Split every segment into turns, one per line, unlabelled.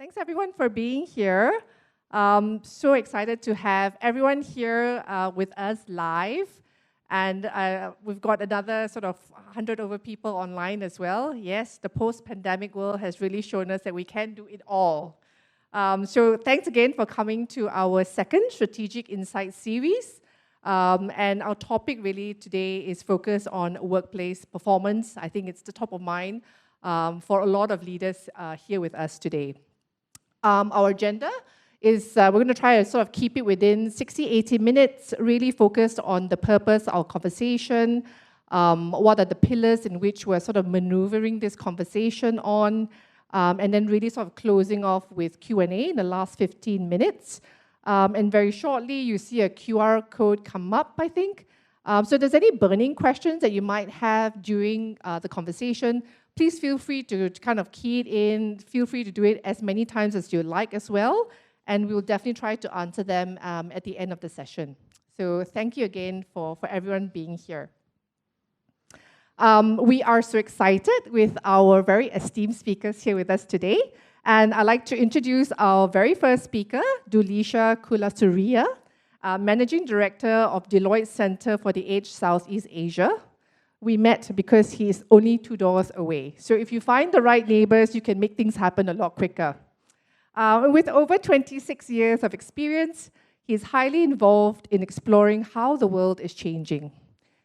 Thanks everyone for being here. So excited to have everyone here with us live. And we've got another sort of 100 over people online as well. Yes, the post-pandemic world has really shown us that we can do it all. So thanks again for coming to our second Strategic Insight series. And our topic really today is focused on workplace performance. I think it's the top of mind for a lot of leaders here with us today. Our agenda is we're going to try to sort of keep it within 60, 80 minutes, really focused on the purpose of our conversation, what are the pillars in which we're sort of maneuvering this conversation on, and then really sort of closing off with Q&A in the last 15 minutes. And very shortly, you see a QR code come up, I think. So if there's any burning questions that you might have during the conversation, please feel free to kind of key it in. Feel free to do it as many times as you like as well. And we'll definitely try to answer them at the end of the session. So thank you again for everyone being here. We are so excited with our very esteemed speakers here with us today. And I'd like to introduce our very first speaker, Dulisha Kulasuriya, Managing Director of Deloitte Center for the Aged Southeast Asia. We met because he's only 2 doors away. So if you find the right neighbors, you can make things happen a lot quicker. With over 26 years of experience, he's highly involved in exploring how the world is changing.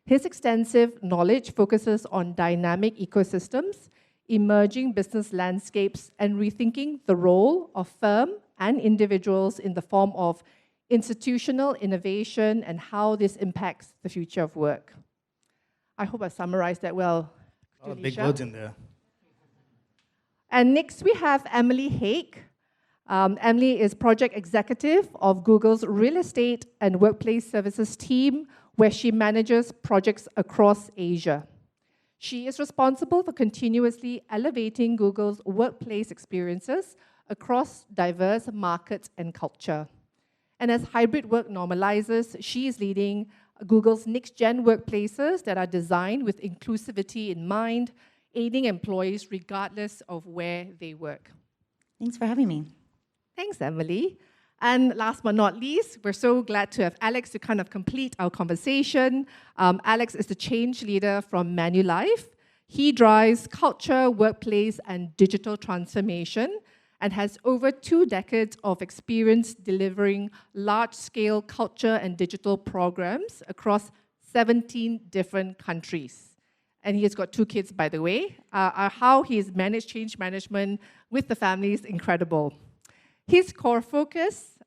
His extensive knowledge focuses on dynamic ecosystems, emerging business landscapes, and rethinking the role of firm and individuals in the form of institutional innovation and how this impacts the future of work. I hope I summarized that well.
A lot of big words in there.
And next we have Emily Haig. Emily is project executive of Google's real estate and workplace services team, where she manages projects across Asia. She is responsible for continuously elevating Google's workplace experiences across diverse markets and culture. And as hybrid work normalizes, she is leading Google's next-gen workplaces that are designed with inclusivity in mind, aiding employees regardless of where they work.
Thanks for having me.
Thanks, Emily. And last but not least, we're so glad to have Alex to kind of complete our conversation. Alex is the change leader from Manulife. He drives culture, workplace, and digital transformation, and has over 2 decades of experience delivering large-scale culture and digital programs across 17 different countries. And he has got 2 kids, by the way. How he's managed change management with the family is incredible. His core focus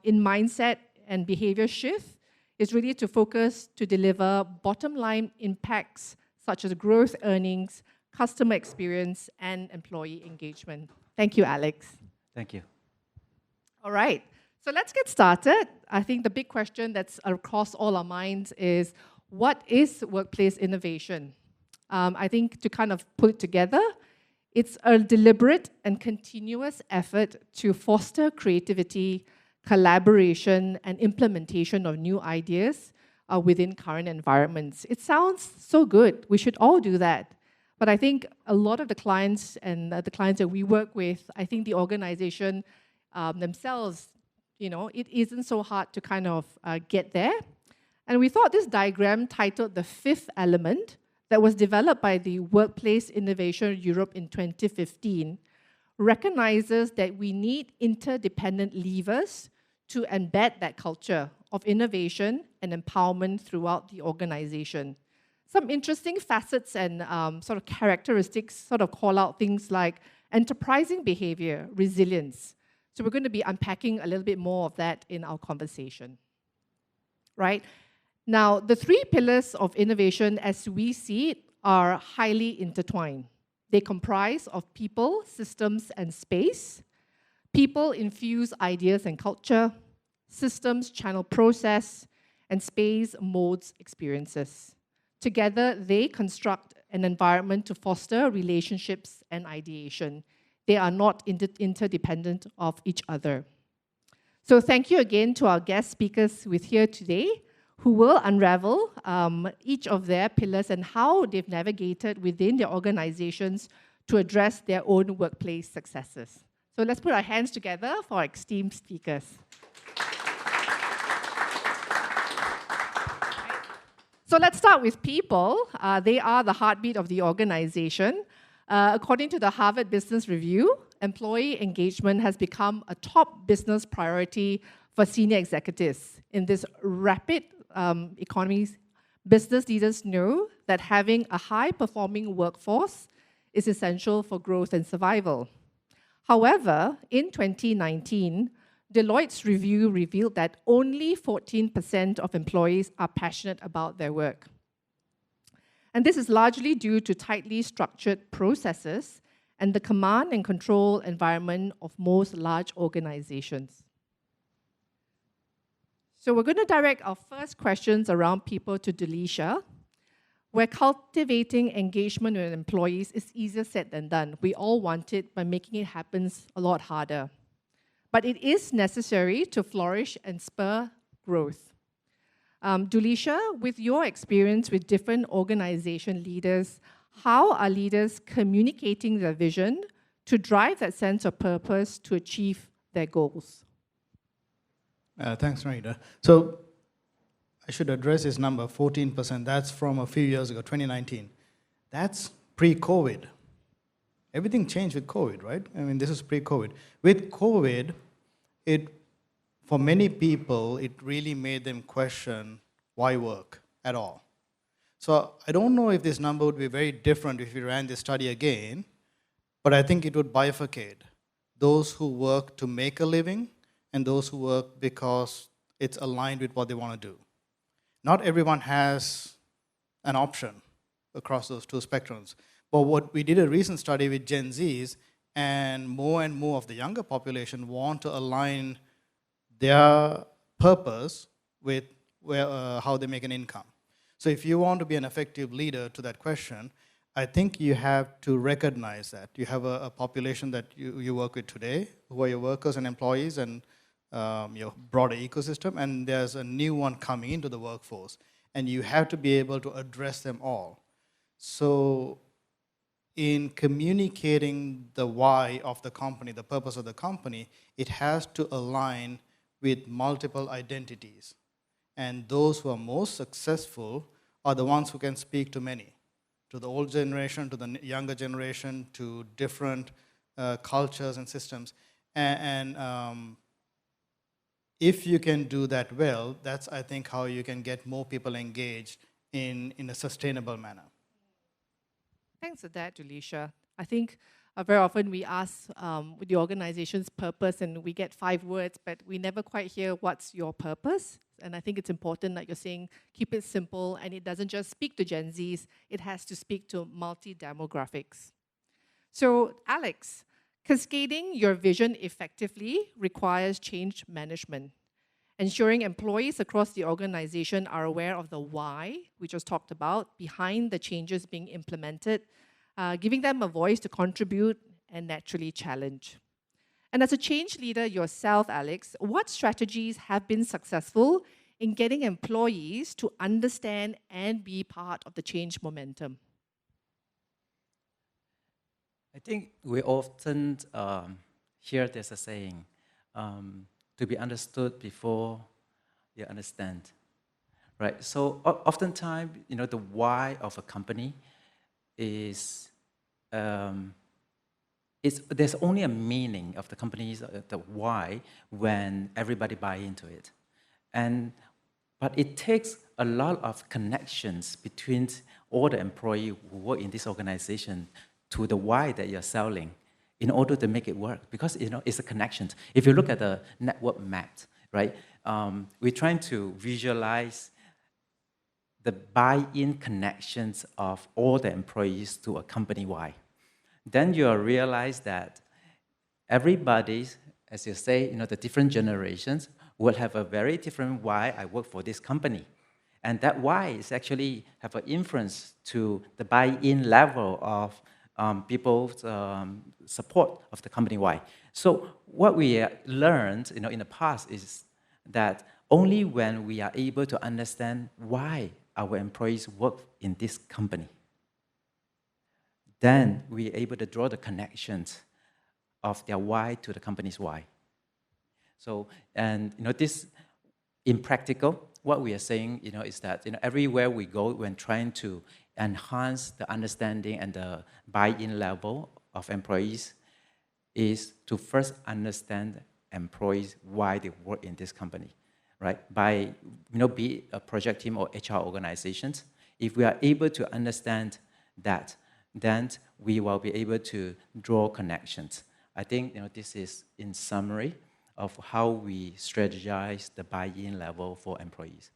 in mindset and behavior shift is really to focus to deliver bottom-line impacts such as growth earnings, customer experience, and employee engagement. Thank you, Alex.
Thank you.
All right, so let's get started. I think the big question that's across all our minds is, what is workplace innovation? I think to kind of put it together, it's a deliberate and continuous effort to foster creativity, collaboration, and implementation of new ideas within current environments. It sounds so good. We should all do that. But I think a lot of the clients and the clients that we work with, I think the organization themselves, it isn't so hard to kind of get there. And we thought this diagram titled The Fifth Element, that was developed by the Workplace Innovation Europe in 2015, recognizes that we need interdependent levers to embed that culture of innovation and empowerment throughout the organization. Some interesting facets and sort of characteristics sort of call out things like enterprising behavior, resilience. So we're going to be unpacking a little bit more of that in our conversation, right? Now, the 3 pillars of innovation as we see it are highly intertwined. They comprise of people, systems, and space. People infuse ideas and culture. Systems channel process. And space molds experiences. Together, they construct an environment to foster relationships and ideation. They are not interdependent of each other. So thank you again to our guest speakers with here today, who will unravel each of their pillars and how they've navigated within their organizations to address their own workplace successes. So let's put our hands together for our esteemed speakers. So let's start with people. They are the heartbeat of the organization. According to the Harvard Business Review, employee engagement has become a top business priority for senior executives. In this rapid economy, business leaders know that having a high-performing workforce is essential for growth and survival. However, in 2019, Deloitte's review revealed that only 14% of employees are passionate about their work. And this is largely due to tightly structured processes and the command and control environment of most large organizations. So we're going to direct our first questions around people to Delisha, where cultivating engagement with employees is easier said than done. We all want it, but making it happen a lot harder. But it is necessary to flourish and spur growth. Delisha, with your experience with different organization leaders, how are leaders communicating their vision to drive that sense of purpose to achieve their goals?
Thanks, Narita. So I should address this number, 14%. That's from a few years ago, 2019. That's pre-COVID. Everything changed with COVID, right? I mean, this is pre-COVID. With COVID, for many people, it really made them question why work at all. So I don't know if this number would be very different if we ran this study again, but I think it would bifurcate those who work to make a living and those who work because it's aligned with what they want to do. Not everyone has an option across those two spectrums. But what we did a recent study with Gen Zs, and more of the younger population want to align their purpose with how they make an income. So if you want to be an effective leader to that question, I think you have to recognize that. You have a population that you work with today, who are your workers and employees and your broader ecosystem, and there's a new one coming into the workforce. And you have to be able to address them all. So in communicating the why of the company, the purpose of the company, it has to align with multiple identities. And those who are most successful are the ones who can speak to many, to the old generation, to the younger generation, to different cultures and systems. And if you can do that well, that's, I think, how you can get more people engaged in a sustainable manner.
Thanks for that, Delisha. I think very often we ask the organization's purpose and we get 5 words, but we never quite hear what's your purpose. And I think it's important that you're saying keep it simple, and it doesn't just speak to Gen Zs, it has to speak to multi-demographics. So Alex, cascading your vision effectively requires change management. Ensuring employees across the organization are aware of the why, we just talked about, behind the changes being implemented, giving them a voice to contribute and naturally challenge. And as a change leader yourself, Alex, what strategies have been successful in getting employees to understand and be part of the change momentum?
I think we often hear there's a saying, to be understood before you understand, right? So oftentimes, the why of a company is, there's only a meaning of the company's the why when everybody buy into it, but it takes a lot of connections between all the employees who work in this organization to the why that you're selling, in order to make it work, because it's a connection. If you look at the network map, right, we're trying to visualize the buy-in connections of all the employees to a company why. Then you'll realize that everybody, as you say, the different generations will have a very different why I work for this company. And that why is actually have an influence to the buy-in level of people's support of the company why. So what we learned in the past is that only when we are able to understand why our employees work in this company, then we are able to draw the connections of their why to the company's why. So, and this, in practical, what we are saying, is that everywhere we go, when trying to enhance the understanding and the buy-in level of employees, is to first understand employees why they work in this company, right? By be it a project team or HR organizations, if we are able to understand that, then we will be able to draw connections. I think this is in summary of how we strategize the buy-in level for employees.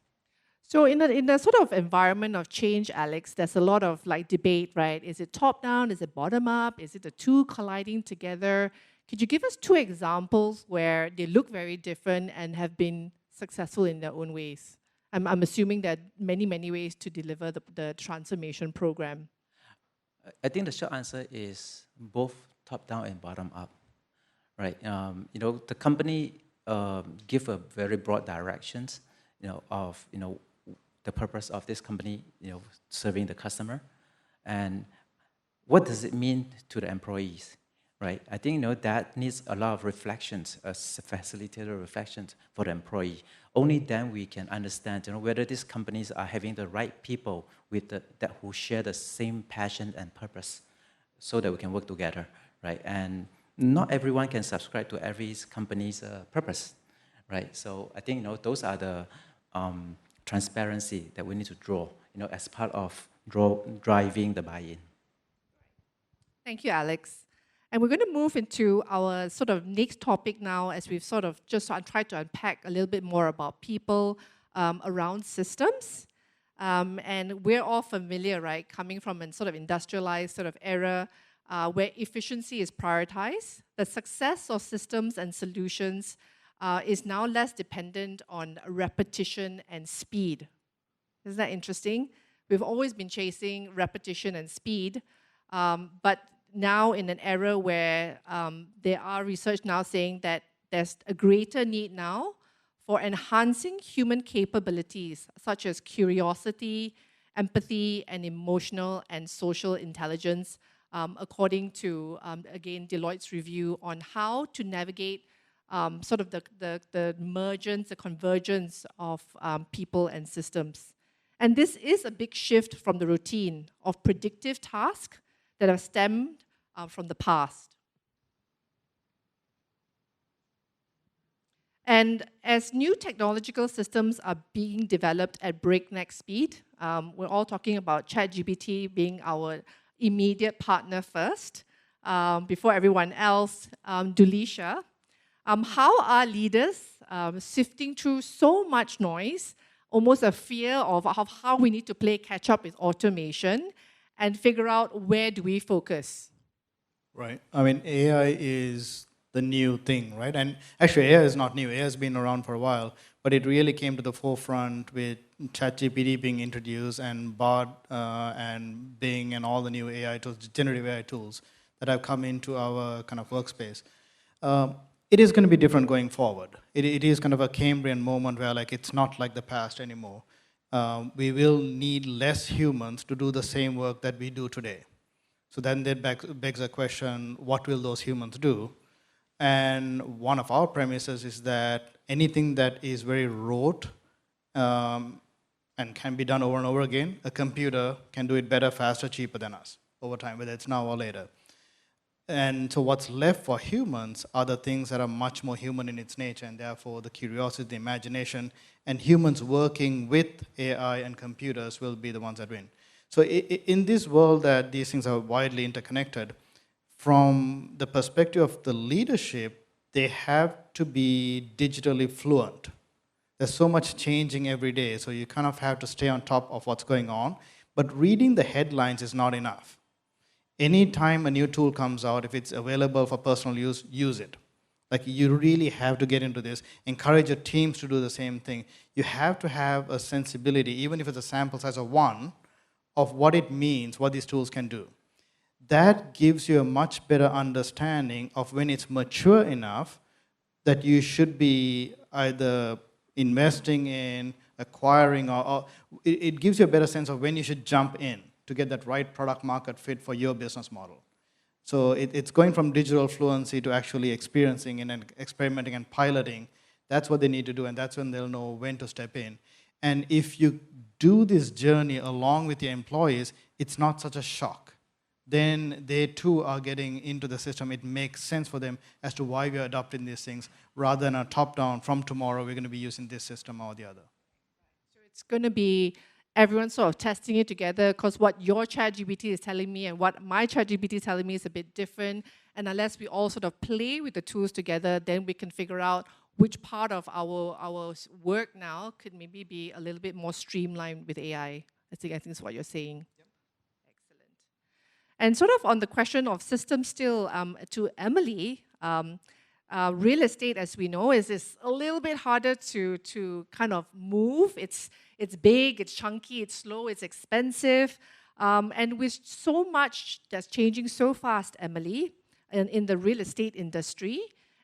So in the sort of environment of change, Alex, there's a lot of debate, right? Is it top down? Is it bottom up? Is it the two colliding together? Could you give us two examples where they look very different and have been successful in their own ways? I'm assuming there are many, many ways to deliver the transformation program.
I think the short answer is both top down and bottom up, right? The company give a very broad directions, of the purpose of this company, serving the customer, and what does it mean to the employees, right? I think that needs a lot of reflections, facilitated reflections for the employee. Only then we can understand, whether these companies are having the right people with that who share the same passion and purpose, so that we can work together, right? And not everyone can subscribe to every company's purpose, right? So I think those are the transparency that we need to draw, as part of driving the buy-in.
Thank you, Alex. And we're going to move into our sort of next topic now, as we've sort of just tried to unpack a little bit more about people around systems. And we're all familiar, right, coming from a sort of industrialized sort of era where efficiency is prioritized. The success of systems and solutions is now less dependent on repetition and speed. Isn't that interesting? We've always been chasing repetition and speed, but now in an era where there are research now saying that there's a greater need now for enhancing human capabilities, such as curiosity, empathy, and emotional and social intelligence, according to, again, Deloitte's review on how to navigate sort of the emergence, the convergence of people and systems. And this is a big shift from the routine of predictive tasks that have stemmed from the past. And as new technological systems are being developed at breakneck speed, we're all talking about ChatGPT being our immediate partner first, before everyone else, Dulisha. How are leaders sifting through so much noise, almost a fear of how we need to play catch up with automation and figure out where do we focus?
Right. I mean, AI is the new thing, right? And actually, AI is not new. AI has been around for a while, but it really came to the forefront with ChatGPT being introduced and Bard and Bing and all the new AI tools, generative AI tools that have come into our kind of workspace. It is going to be different going forward. It is kind of a Cambrian moment where it's not like the past anymore. We will need less humans to do the same work that we do today. So then that begs a question, what will those humans do? And one of our premises is that anything that is very rote and can be done over and over again, a computer can do it better, faster, cheaper than us over time, whether it's now or later. And so what's left for humans are the things that are much more human in its nature, and therefore the curiosity, the imagination, and humans working with AI and computers will be the ones that win. So in this world that these things are widely interconnected, from the perspective of the leadership, they have to be digitally fluent. There's so much changing every day, so you kind of have to stay on top of what's going on. But reading the headlines is not enough. Anytime a new tool comes out, if it's available for personal use, use it. You really have to get into this. Encourage your teams to do the same thing. You have to have a sensibility, even if it's a sample size of one, of what it means, what these tools can do. That gives you a much better understanding of when it's mature enough that you should be either investing in, acquiring, or it gives you a better sense of when you should jump in to get that right product market fit for your business model. So it's going from digital fluency to actually experiencing and experimenting and piloting. That's what they need to do, and that's when they'll know when to step in. And if you do this journey along with your employees, it's not such a shock. Then they too are getting into the system. It makes sense for them as to why we're adopting these things, rather than a top-down, from tomorrow we're going to be using this system or the other.
So it's going to be everyone sort of testing it together, because what your ChatGPT is telling me and what my ChatGPT is telling me is a bit different. And unless we all sort of play with the tools together, then we can figure out which part of our work now could maybe be a little bit more streamlined with AI. I think is what you're saying. Yep. Excellent. And sort of on the question of systems still, to Emily, real estate, as we know, is a little bit harder to kind of move. It's big, it's chunky, it's slow, it's expensive. And with so much that's changing so fast, Emily, in the real estate industry,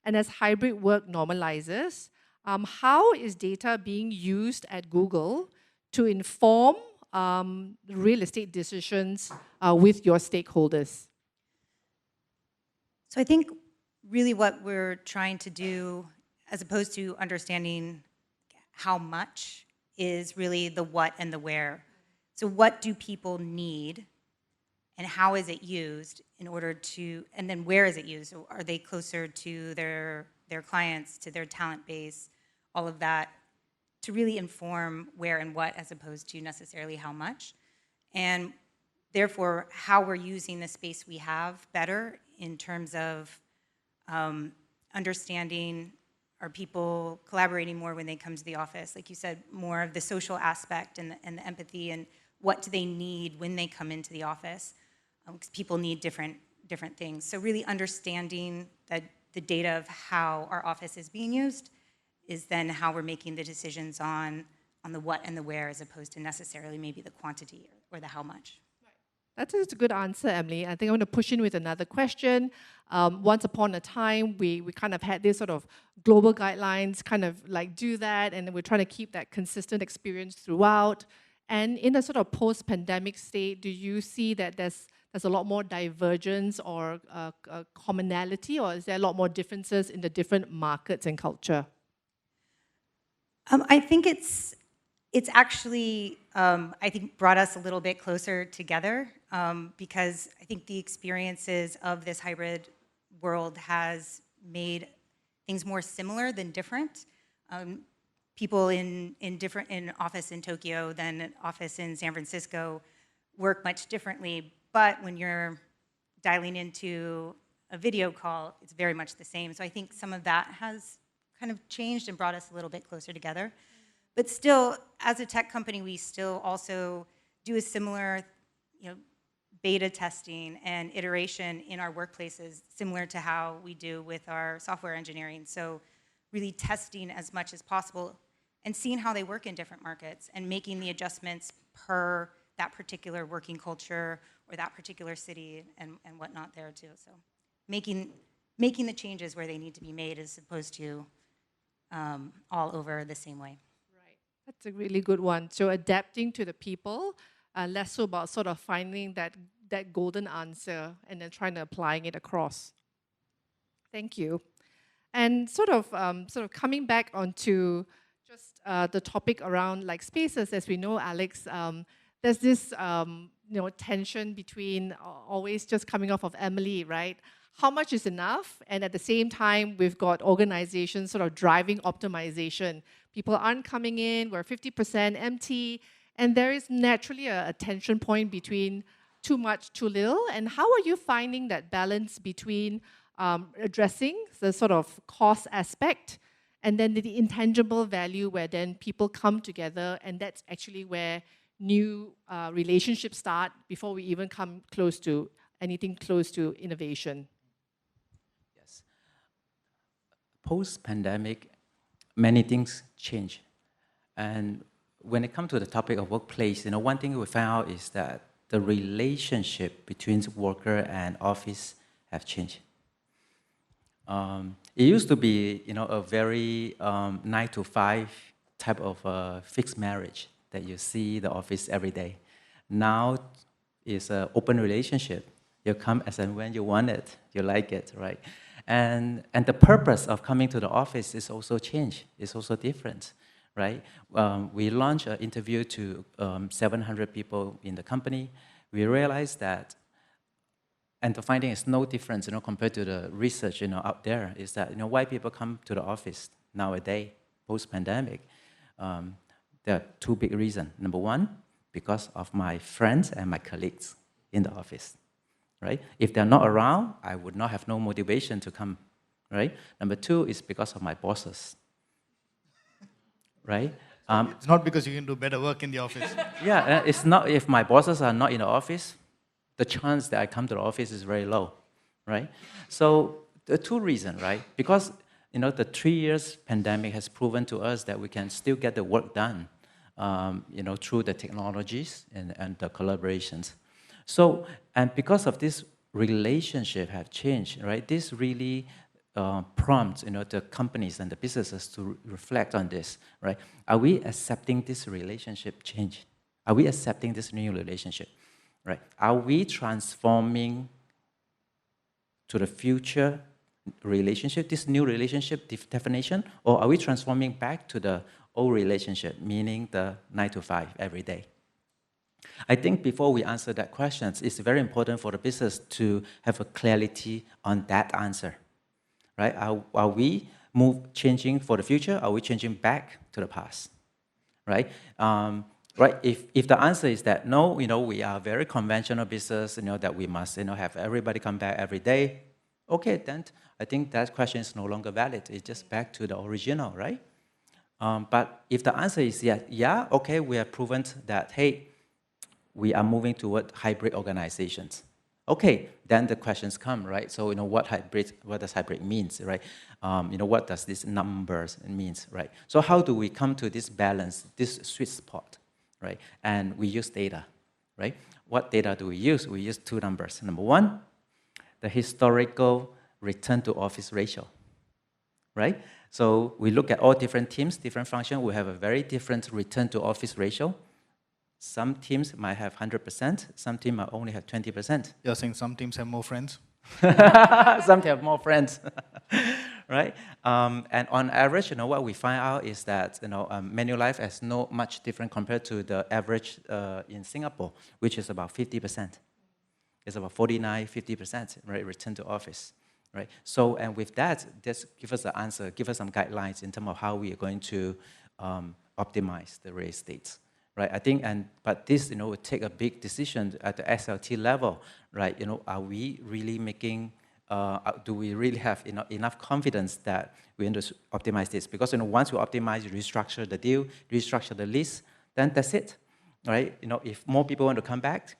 and as hybrid work normalizes, how is data being used at Google to inform real estate decisions with your stakeholders?
So I think really what we're trying to do, as opposed to understanding how much, is really the what and the where. So what do people need, and how is it used in order to, and then where is it used? So are they closer to their clients, to their talent base, all of that, to really inform where and what, as opposed to necessarily how much. And therefore, how we're using the space we have better in terms of understanding, are people collaborating more when they come to the office? Like you said, more of the social aspect and the empathy, and what do they need when they come into the office? Because people need different things. So really understanding that the data of how our office is being used is then how we're making the decisions on the what and the where, as opposed to necessarily maybe the quantity or the how much.
That is a good answer, Emily. I think I'm going to push in with another question. Once upon a time, we kind of had this sort of global guidelines, kind of like do that, and we're trying to keep that consistent experience throughout. And in a sort of post-pandemic state, do you see that there's a lot more divergence or commonality, or is there a lot more differences in the different markets and culture?
I think it's actually, I think, brought us a little bit closer together, because I think the experiences of this hybrid world has made things more similar than different. People in office in Tokyo than an office in San Francisco work much differently, but when you're dialing into a video call, it's very much the same. So I think some of that has kind of changed and brought us a little bit closer together. But still, as a tech company, we still also do a similar, beta testing and iteration in our workplaces, similar to how we do with our software engineering. So really testing as much as possible and seeing how they work in different markets and making the adjustments per that particular working culture or that particular city and whatnot there too. So making the changes where they need to be made, as opposed to all over the same way.
That's a really good one. So adapting to the people, less so about sort of finding that golden answer and then trying to applying it across. Thank you. And sort of coming back onto just the topic around like spaces, as we know, Alex, there's this tension between always just coming off of Emily, right? How much is enough? And at the same time, we've got organizations sort of driving optimization. People aren't coming in, we're 50% empty, and there is naturally a tension point between too much, too little. And how are you finding that balance between addressing the sort of cost aspect and then the intangible value where then people come together, and that's actually where new relationships start before we even come close to anything close to innovation?
Yes. Post-pandemic, many things change. And when it comes to the topic of workplace, one thing we found out is that the relationship between worker and office have changed. It used to be, a very 9 to 5 type of fixed marriage that you see the office every day. Now it's an open relationship. You come as and when you want it, you like it, right? And the purpose of coming to the office is also changed. It's also different, right? We launched an interview to 700 people in the company. We realized that, and the finding is no difference, compared to the research, out there, is that, why people come to the office nowadays, post-pandemic. There are two big reasons. Number one, because of my friends and my colleagues in the office, right? If they're not around, I would not have no motivation to come, right? Number two is because of my bosses, right?
It's not because you can do better work in the office.
Yeah, it's not, if my bosses are not in the office, the chance that I come to the office is very low, right? So the two reasons, right? Because, the 3 years pandemic has proven to us that we can still get the work done, through the technologies and the collaborations. So, and because of this relationship have changed, right? This really prompts, the companies and the businesses to reflect on this, right? Are we accepting this relationship change? Are we accepting this new relationship, right? Are we transforming to the future relationship, this new relationship definition, or are we transforming back to the old relationship, meaning the 9 to 5 every day? I think before we answer that question, it's very important for the business to have a clarity on that answer, right? Are we changing for the future? Are we changing back to the past, right? Right. If the answer is that no, we are very conventional business, that we must, have everybody come back every day. Okay, then I think that question is no longer valid. It's just back to the original, right? But if the answer is yeah, okay, we have proven that, hey, we are moving toward hybrid organizations. Okay, then the questions come, right? So, what does hybrid means, right? What does this numbers means, right? So how do we come to this balance, this sweet spot, right? And we use data, right? What data do we use? We use two numbers. Number one, the historical return to office ratio, right? So we look at all different teams, different functions. We have a very different return to office ratio. Some teams might have 100%. Some teams might only have 20%.
You're saying some teams have more friends?
Some have more friends, right? And on average, what we find out is that Manulife has no much different compared to the average in Singapore, which is about 50%. It's about 49, 50%, right? Return to office, right? So, and with that, just give us the answer, give us some guidelines in terms of how we are going to optimize the real estate. Right, I think, but this, would take a big decision at the SLT level, right? Are we really making, do we really have enough confidence that we want to optimize this? Because, once we optimize, restructure the deal, restructure the lease, then that's it, right? If more people want to come back,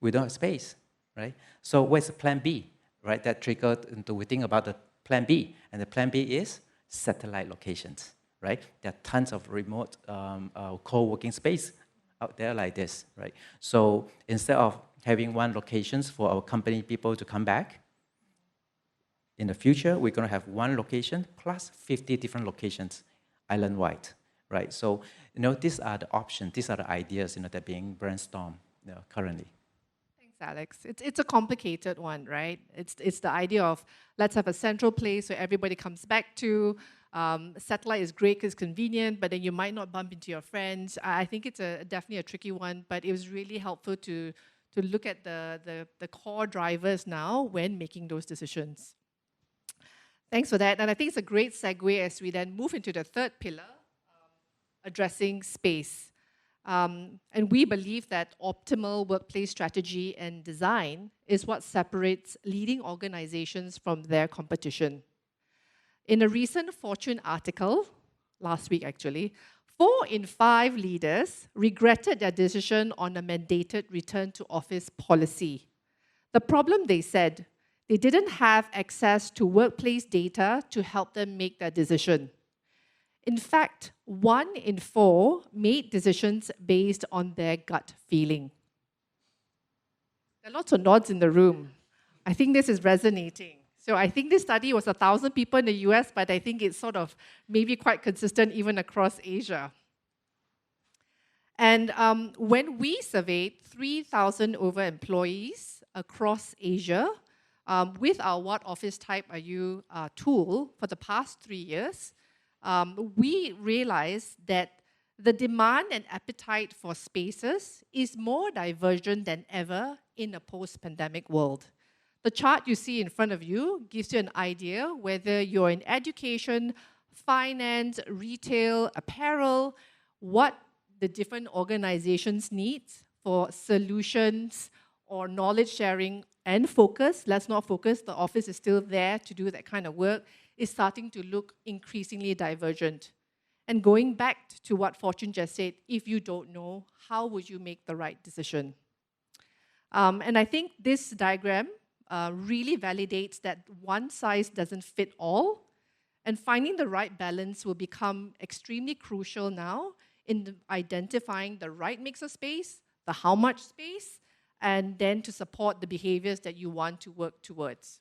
we don't have space, right? So where's the plan B, right? That triggered into, we think about the plan B, and the plan B is satellite locations. Right? There are tons of remote co-working space out there like this, right? So instead of having one location for our company people to come back, in the future, we're going to have one location plus 50 different locations island-wide, right? So, these are the options, these are the ideas, that are being brainstormed currently.
Thanks, Alex. It's a complicated one, right? It's the idea of let's have a central place where everybody comes back to. Satellite is great because it's convenient, but then you might not bump into your friends. I think it's definitely a tricky one, but it was really helpful to look at the core drivers now when making those decisions. Thanks for that. And I think it's a great segue as we then move into the third pillar, addressing space. And we believe that optimal workplace strategy and design is what separates leading organizations from their competition. In a recent Fortune article, last week actually, 4 in 5 leaders regretted their decision on a mandated return to office policy. The problem, they said, they didn't have access to workplace data to help them make that decision. In fact, 1 in 4 made decisions based on their gut feeling. There are lots of nods in the room. I think this is resonating. So I think this study was 1,000 people in the US, but I think it's sort of maybe quite consistent even across Asia. And when we surveyed 3,000 over employees across Asia with our What Office Type Are You tool for the past 3 years, we realized that the demand and appetite for spaces is more divergent than ever in a post-pandemic world. The chart you see in front of you gives you an idea whether you're in education, finance, retail, apparel, what the different organizations need for solutions or knowledge sharing and focus. Let's not focus, the office is still there to do that kind of work, is starting to look increasingly divergent. And going back to what Fortune just said, if you don't know, how would you make the right decision? And I think this diagram really validates that one size doesn't fit all, and finding the right balance will become extremely crucial now in identifying the right mix of space, the how much space, and then to support the behaviors that you want to work towards.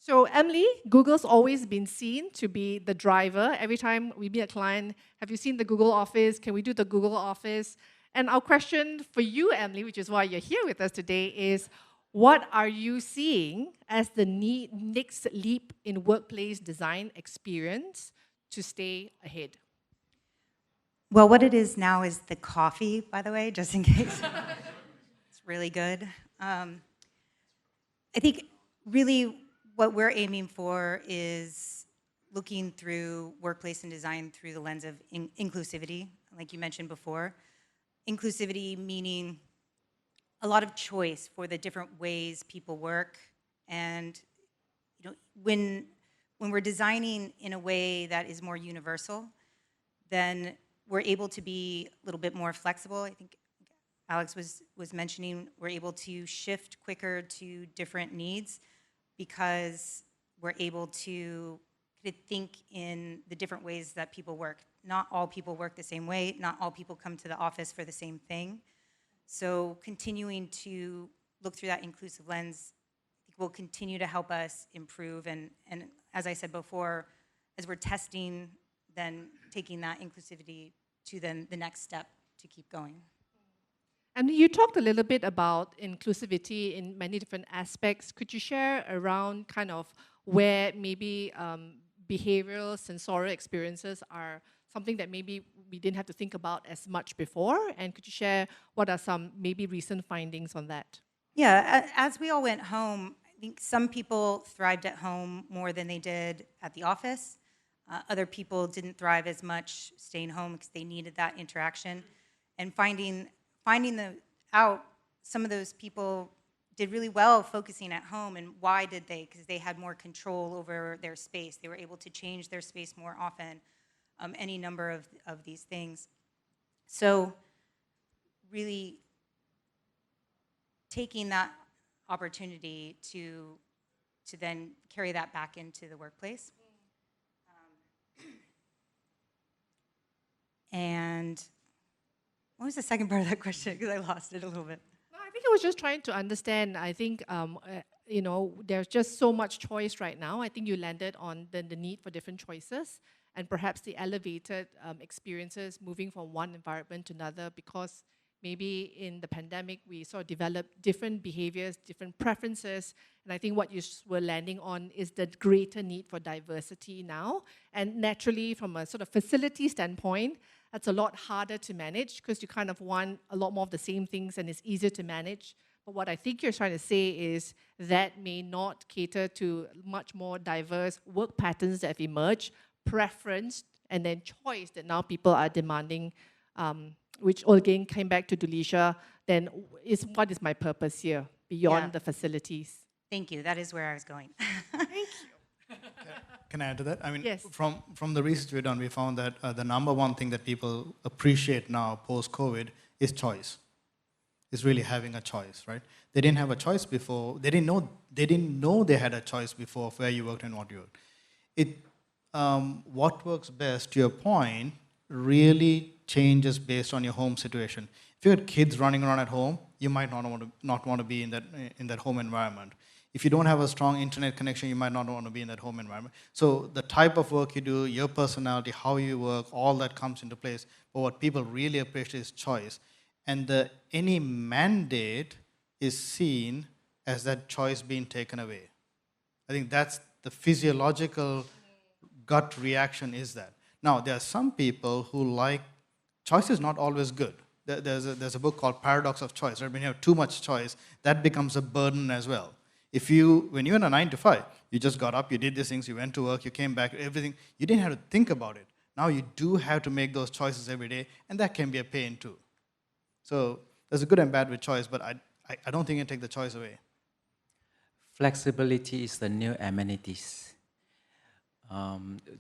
So Emily, Google's always been seen to be the driver. Every time we meet a client, have you seen the Google office? Can we do the Google office? And our question for you, Emily, which is why you're here with us today, is what are you seeing as the next leap in workplace design experience to stay ahead?
Well, what it is now is the coffee, by the way, just in case. It's really good. I think really what we're aiming for is looking through workplace and design through the lens of inclusivity, like you mentioned before. Inclusivity meaning a lot of choice for the different ways people work. And when we're designing in a way that is more universal, then we're able to be a little bit more flexible. I think Alex was mentioning we're able to shift quicker to different needs because we're able to think in the different ways that people work. Not all people work the same way. Not all people come to the office for the same thing. So continuing to look through that inclusive lens, I think will continue to help us improve. And as I said before, as we're testing, then taking that inclusivity to then the next step to keep going.
And you talked a little bit about inclusivity in many different aspects. Could you share around kind of where maybe behavioral, sensorial experiences are something that maybe we didn't have to think about as much before? And could you share what are some maybe recent findings on that?
Yeah, as we all went home, I think some people thrived at home more than they did at the office. Other people didn't thrive as much staying home because they needed that interaction. And finding out some of those people did really well focusing at home. And why did they? Because they had more control over their space. They were able to change their space more often, any number of these things. So really taking that opportunity to then carry that back into the workplace. And what was the second part of that question? Because I lost it a little bit.
No, I think I was just trying to understand. I think, there's just so much choice right now. I think you landed on the need for different choices and perhaps the elevated experiences moving from one environment to another, because maybe in the pandemic we sort of developed different behaviors, different preferences, and I think what you were landing on is the greater need for diversity now. And naturally, from a sort of facility standpoint, that's a lot harder to manage because you kind of want a lot more of the same things and it's easier to manage. But what I think you're trying to say is that may not cater to much more diverse work patterns that have emerged, preference, and then choice that now people are demanding, which again came back to Delisha, then what is my purpose here beyond the facilities?
Thank you. That is where I was going.
Thank you.
Can I add to that? I mean,
yes.
From the research we've done, we found that the number one thing that people appreciate now post-COVID is choice. Is really having a choice, right? They didn't have a choice before. They didn't know they had a choice before of where you worked and what you worked. What works best, to your point, really changes based on your home situation. If you had kids running around at home, you might not want to be in that home environment. If you don't have a strong internet connection, you might not want to be in that home environment. So the type of work you do, your personality, how you work, all that comes into place. But what people really appreciate is choice. and any mandate is seen as that choice being taken away. I think that's the physiological gut reaction is that. Now, there are some people who like, choice is not always good. There's a book called Paradox of Choice, right? When you have too much choice, that becomes a burden as well. When you're in a 9 to 5, you just got up, you did these things, you went to work, you came back, everything, you didn't have to think about it. Now you do have to make those choices every day, and that can be a pain too. So there's a good and bad with choice, but I don't think you take the choice away.
Flexibility is the new amenities.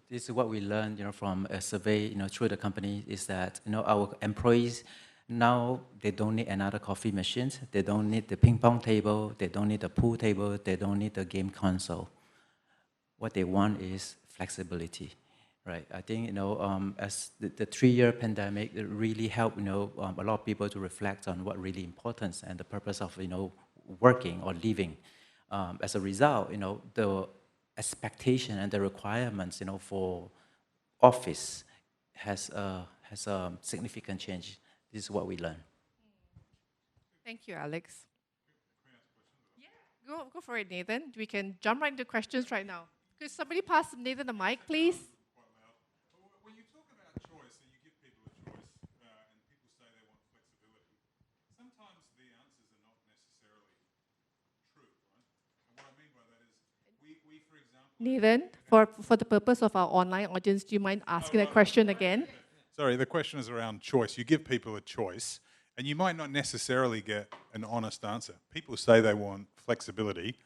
This is what we learned, from a survey, through the company, is that, our employees now, they don't need another coffee machine, they don't need the ping pong table, they don't need the pool table, they don't need the game console. What they want is flexibility, right? I think, as the 3-year pandemic, it really helped, a lot of people to reflect on what really important and the purpose of, working or living. As a result, the expectation and the requirements, for office has a significant change. This is what we learn.
Thank you, Alex. Yeah, go for it, Nathan. We can jump right into questions right now. Could somebody pass Nathan the mic, please?
When you talk about choice and you give people a choice and people say they want flexibility, sometimes the answers are not necessarily true, right? And what I mean by that is we for example...
Nathan, for the purpose of our online audience, do you mind asking that question again?
Sorry, the question is around choice. You give people a choice, and you might not necessarily get an honest answer. People say they want flexibility.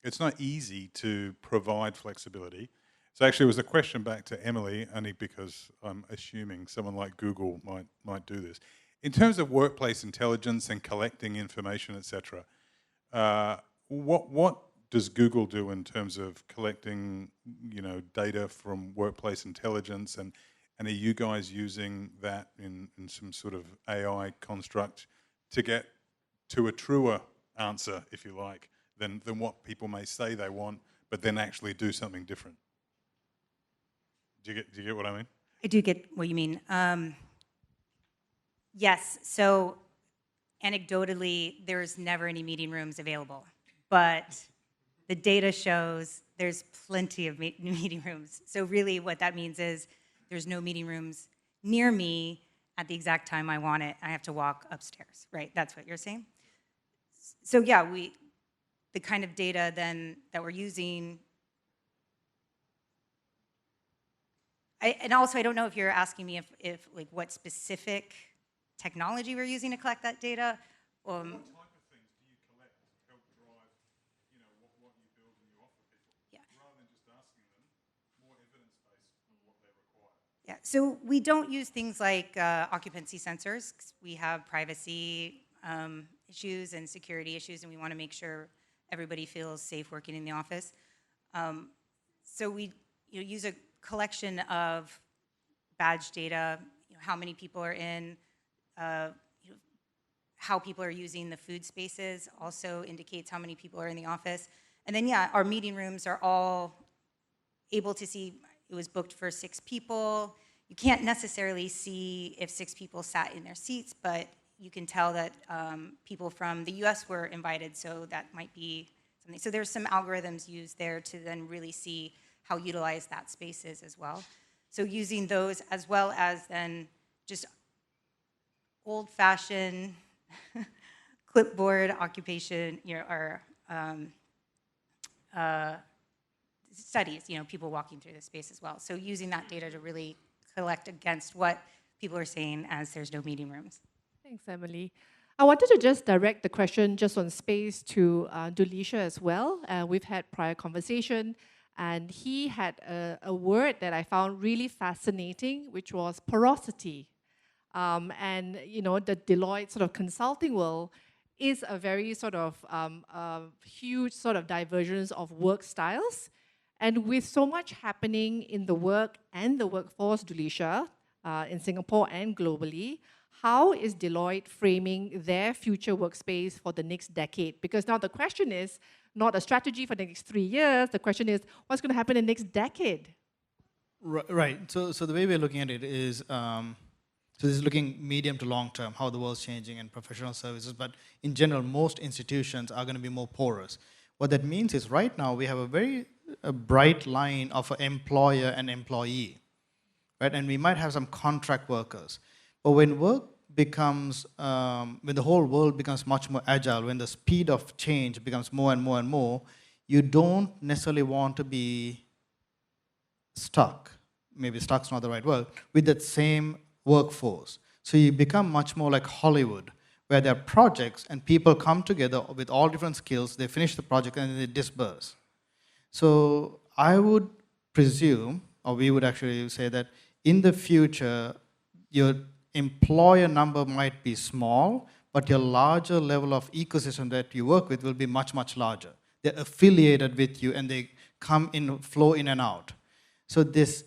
It's not easy to provide flexibility. So actually, it was a question back to Emily, only because I'm assuming someone like Google might do this. In terms of workplace intelligence and collecting information, etc., what does Google do in terms of collecting, data from workplace intelligence, and are you guys using that in some sort of AI construct to get to a truer answer, if you like, than what people may say they want, but then actually do something different? Do you get what I mean?
I do get what you mean. Yes, so anecdotally, there's never any meeting rooms available, but the data shows there's plenty of meeting rooms. So really what that means is there's no meeting rooms near me at the exact time I want it. I have to walk upstairs, right? That's what you're saying? So yeah, the kind of data then that we're using, and also I don't know if you're asking me if like what specific technology we're using to collect that data.
What type of things do you collect to help drive, what you build and you offer people?
Yeah.
Rather than just asking them, more evidence-based on what they require.
Yeah, so we don't use things like occupancy sensors, 'cause we have privacy issues and security issues, and we want to make sure everybody feels safe working in the office. So we use a collection of badge data, how many people are in, how people are using the food spaces also indicates how many people are in the office. And then, yeah, our meeting rooms are all able to see it was booked for 6 people. You can't necessarily see if 6 people sat in their seats, but you can tell that people from the US were invited, so that might be something. So there's some algorithms used there to then really see how utilized that space is as well. So using those as well as then just old-fashioned clipboard occupation, or studies, people walking through the space as well. So using that data to really collect against what people are saying as there's no meeting rooms.
Thanks, Emily. I wanted to just direct the question just on space to Dulisha as well. We've had prior conversation, and he had a word that I found really fascinating, which was porosity. And the Deloitte sort of consulting world is a very sort of huge sort of divergence of work styles. And with so much happening in the work and the workforce, Dulisha, in Singapore and globally, how is Deloitte framing their future workspace for the next decade? Because now the question is not a strategy for the next 3 years, the question is what's going to happen in the next decade?
Right. So the way we're looking at it is, So this is looking medium to long term, how the world's changing and professional services. But in general, most institutions are going to be more porous. What that means is right now we have a bright line of an employer and employee, right? And we might have some contract workers. But when work becomes, when the whole world becomes much more agile, when the speed of change becomes more and more and more, you don't necessarily want to be stuck, maybe stuck's not the right word, with that same workforce. So you become much more like Hollywood, where there are projects and people come together with all different skills, they finish the project and then they disperse. So I would presume, or we would actually say that in the future, your employer number might be small, but your larger level of ecosystem that you work with will be much, much larger. They're affiliated with you and they come in, flow in and out. So this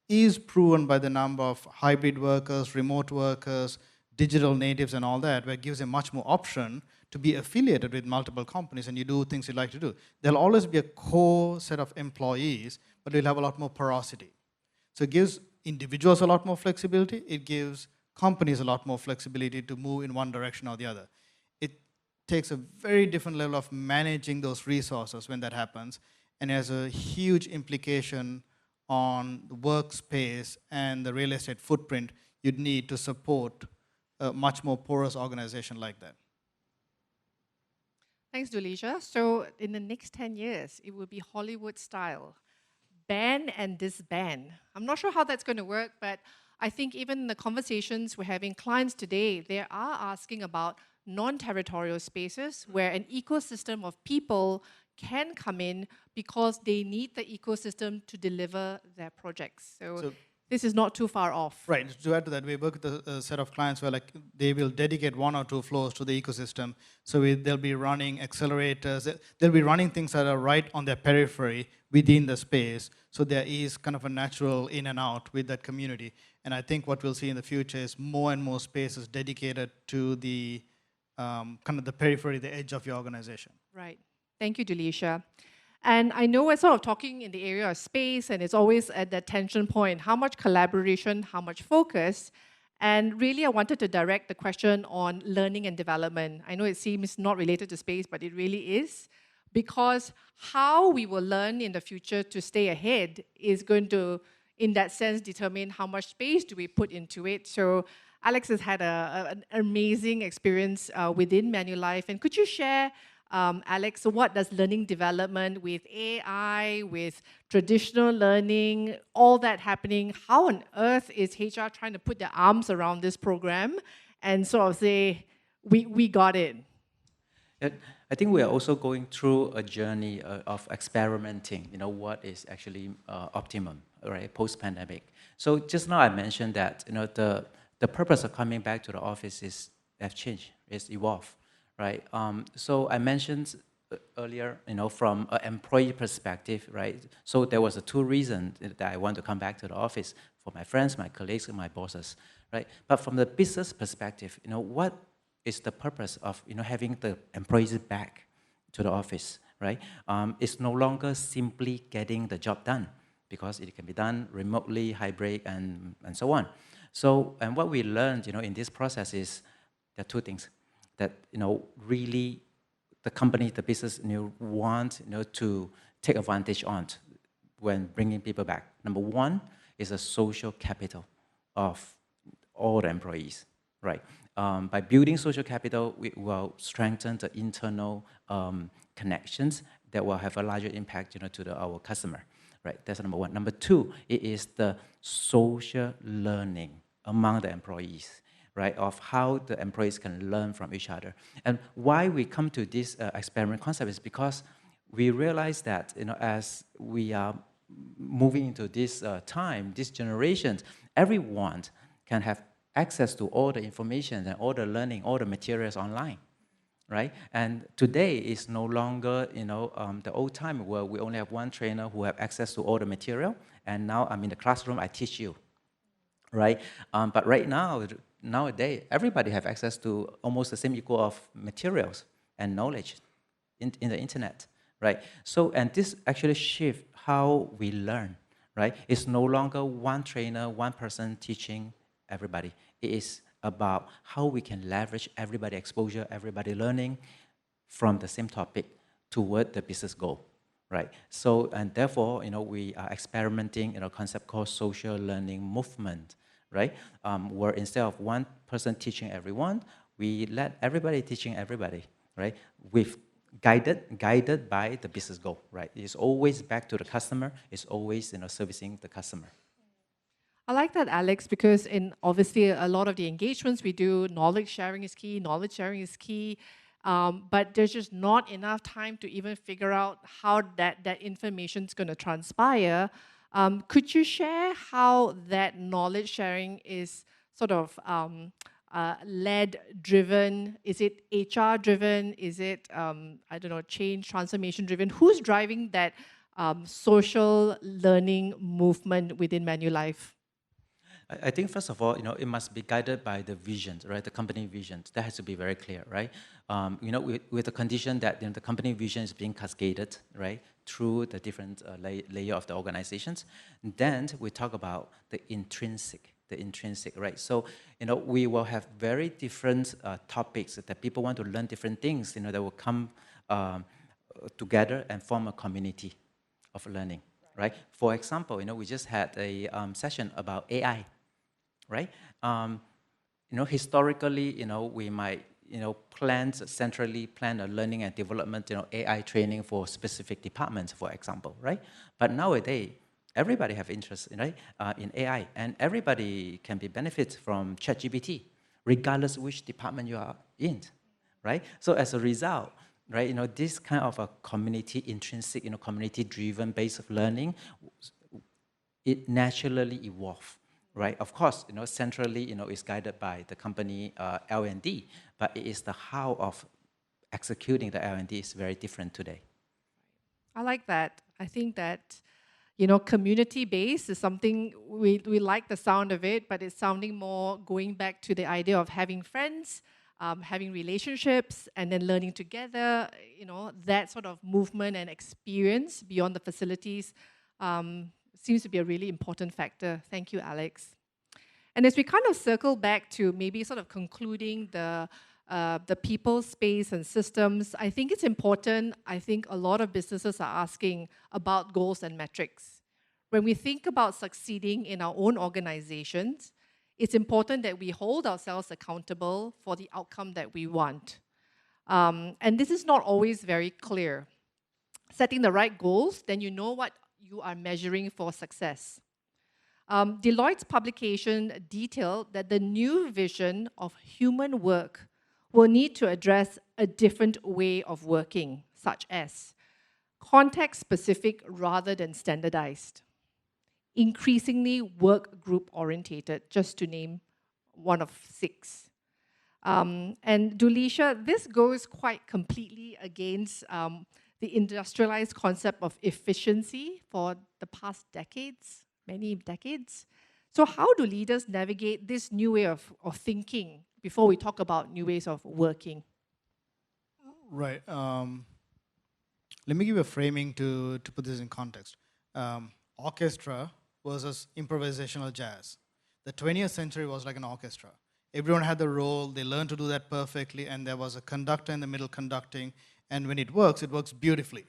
is proven by the number of hybrid workers, remote workers, digital natives and all that, where it gives them much more option to be affiliated with multiple companies and you do things you like to do. There'll always be a core set of employees, but we'll have a lot more porosity. So it gives individuals a lot more flexibility. It gives companies a lot more flexibility to move in one direction or the other. It takes a very different level of managing those resources when that happens, and has a huge implication on the workspace and the real estate footprint you'd need to support a much more porous organization like that.
Thanks, Duleisha. So in the next 10 years, it will be Hollywood style. Ban and disband. I'm not sure how that's going to work, but I think even in the conversations we're having, clients today, they are asking about non-territorial spaces where an ecosystem of people can come in because they need the ecosystem to deliver their projects. So this is not too far off.
Right. To add to that, we work with a set of clients where like they will dedicate 1 or 2 floors to the ecosystem. So they'll be running accelerators. They'll be running things that are right on their periphery within the space. So there is kind of a natural in and out with that community. And I think what we'll see in the future is more and more spaces dedicated to the kind of the periphery, the edge of your organization.
Right. Thank you, Duleisha. And I know we're sort of talking in the area of space, and it's always at that tension point, how much collaboration, how much focus. And really, I wanted to direct the question on learning and development. I know it seems not related to space, but it really is, because how we will learn in the future to stay ahead is going to, in that sense, determine how much space do we put into it. So Alex has had an amazing experience within Manulife. And could you share, Alex, so what does learning development with AI, with traditional learning, all that happening, how on earth is HR trying to put their arms around this program and sort of say, we got it?
I think we are also going through a journey of experimenting, what is actually optimum, right, post-pandemic. So just now I mentioned that, the purpose of coming back to the office have changed, it's evolved. Right. So I mentioned earlier, from an employee perspective, right? So there was 2 reasons that I want to come back to the office for my friends, my colleagues, and my bosses, right? But from the business perspective, what is the purpose of having the employees back to the office, right? It's no longer simply getting the job done because it can be done remotely, hybrid, and so on. So and what we learned, in this process is there are 2 things that really the company, the business, want to take advantage on when bringing people back. Number 1 is a social capital of all the employees, right? By building social capital, we will strengthen the internal connections that will have a larger impact, to our customer, right? That's number 1. Number 2, it is the social learning among the employees, right, of how the employees can learn from each other. And why we come to this experiment concept is because we realize that, as we are moving into this time, this generation, everyone can have access to all the information and all the learning, all the materials online, right? And today is no longer, the old time where we only have one trainer who have access to all the material, and now I'm in the classroom, I teach you, right? But right now, nowadays, everybody have access to almost the same equal of materials and knowledge in the internet, right? So, and this actually shift how we learn, right? It's no longer one trainer, one person teaching everybody. It is about how we can leverage everybody exposure, everybody learning from the same topic toward the business goal, right? So, and therefore, we are experimenting in a concept called social learning movement, right? Where instead of one person teaching everyone, we let everybody teaching everybody, right? With guided by the business goal, right? It's always back to the customer. It's always, servicing the customer.
I like that, Alex, because in obviously a lot of the engagements we do, knowledge sharing is key, but there's just not enough time to even figure out how that information is going to transpire. Could you share how that knowledge sharing is sort of led driven? Is it HR driven? Is it, change, transformation driven? Who's driving that social learning with within Manulife?
I think first of all, it must be guided by the vision, right? The company vision. That has to be very clear, right? With the condition that the company vision is being cascaded, right, through the different layer of the organizations. Then we talk about the intrinsic, right? So, we will have very different topics that people want to learn different things, that will come together and form a community of learning, right? For example, we just had a session about AI, right? Historically, we might, centrally plan a learning and development, AI training for specific departments, for example, right? But nowadays, everybody have interest, right, in AI, and everybody can be benefit from ChatGPT, regardless which department you are in, right? So as a result, right, this kind of a community intrinsic, community-driven base of learning, it naturally evolves. Right, of course, centrally, it's guided by the company L&D, but it is the how of executing the L&D is very different today.
I like that. I think that, community-based is something we like the sound of it, but it's sounding more going back to the idea of having friends, having relationships, and then learning together. That sort of movement and experience beyond the facilities seems to be a really important factor. Thank you, Alex. And as we kind of circle back to maybe sort of concluding the people, space, and systems, I think it's important. I think a lot of businesses are asking about goals and metrics. When we think about succeeding in our own organizations, it's important that we hold ourselves accountable for the outcome that we want. And this is not always very clear. Setting the right goals, then you know what you are measuring for success. Deloitte's publication detailed that the new vision of human work will need to address a different way of working, such as context-specific rather than standardized, increasingly work group orientated, just to name one of 6. And Dulisha, this goes quite completely against the industrialized concept of efficiency for the past decades, many decades. So how do leaders navigate this new way of thinking before we talk about new ways of working?
Right. Let me give you a framing to put this in context. Orchestra versus improvisational jazz. The 20th century was like an orchestra. Everyone had the role, they learned to do that perfectly, and there was a conductor in the middle conducting, and when it works beautifully,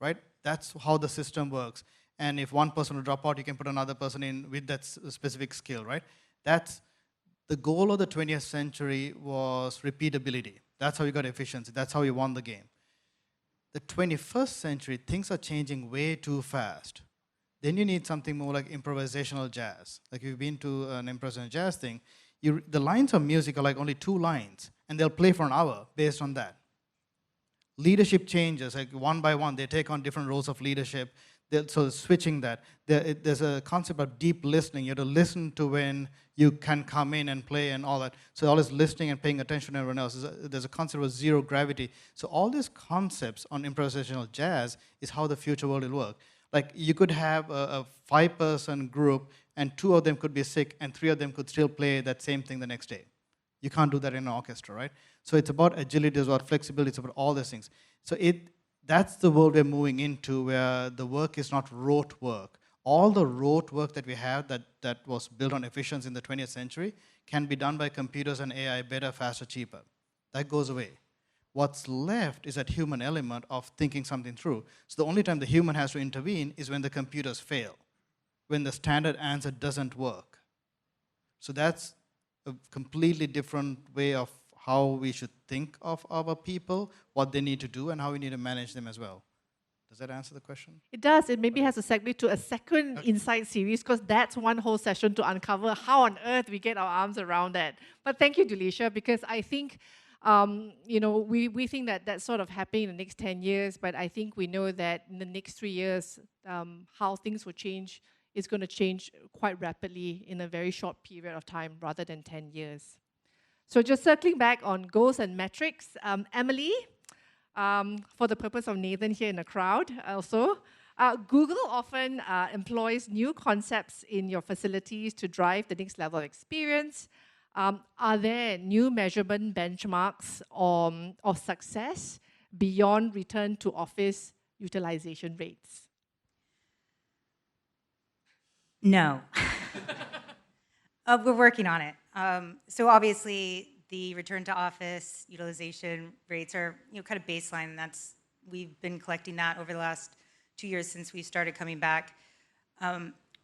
right? That's how the system works. And if one person will drop out, you can put another person in with that specific skill, right? That's the goal of the 20th century was repeatability. That's how you got efficiency. That's how you won the game. The 21st century, things are changing way too fast. Then you need something more like improvisational jazz. Like if you've been to an improvisational jazz thing, the lines of music are like only 2 lines, and they'll play for an hour based on that. Leadership changes, like one by one, they take on different roles of leadership. So switching that. There's a concept of deep listening. You have to listen to when you can come in and play and all that. So all this listening and paying attention to everyone else. There's a concept of zero gravity. So all these concepts on improvisational jazz is how the future world will work. Like you could have a 5-person group and 2 of them could be sick and 3 of them could still play that same thing the next day. You can't do that in an orchestra, right? So it's about agility, it's about flexibility, it's about all these things. So that's the world we're moving into, where the work is not rote work. all the rote work that we have that was built on efficiency in the 20th century can be done by computers and AI better, faster, cheaper. That goes away. What's left is that human element of thinking something through. So the only time the human has to intervene is when the computers fail, when the standard answer doesn't work. So that's a completely different way of how we should think of our people, what they need to do, and how we need to manage them as well. Does that answer the question?
It does. It maybe has a segue to a second insight series, because that's one whole session to uncover how on earth we get our arms around that. But thank you, Delisha, because I think, we think that that's sort of happening in the next 10 years, but I think we know that in the next 3 years, how things will change is going to change quite rapidly in a very short period of time rather than 10 years. So just circling back on goals and metrics, Emily, for the purpose of Nathan here in the crowd also, Google often employs new concepts in your facilities to drive the next level of experience. Are there new measurement benchmarks of success beyond return to office utilization rates?
No. We're working on it. So obviously, the return to office utilization rates are kind of baseline. We've been collecting that over the last 2 years since we started coming back.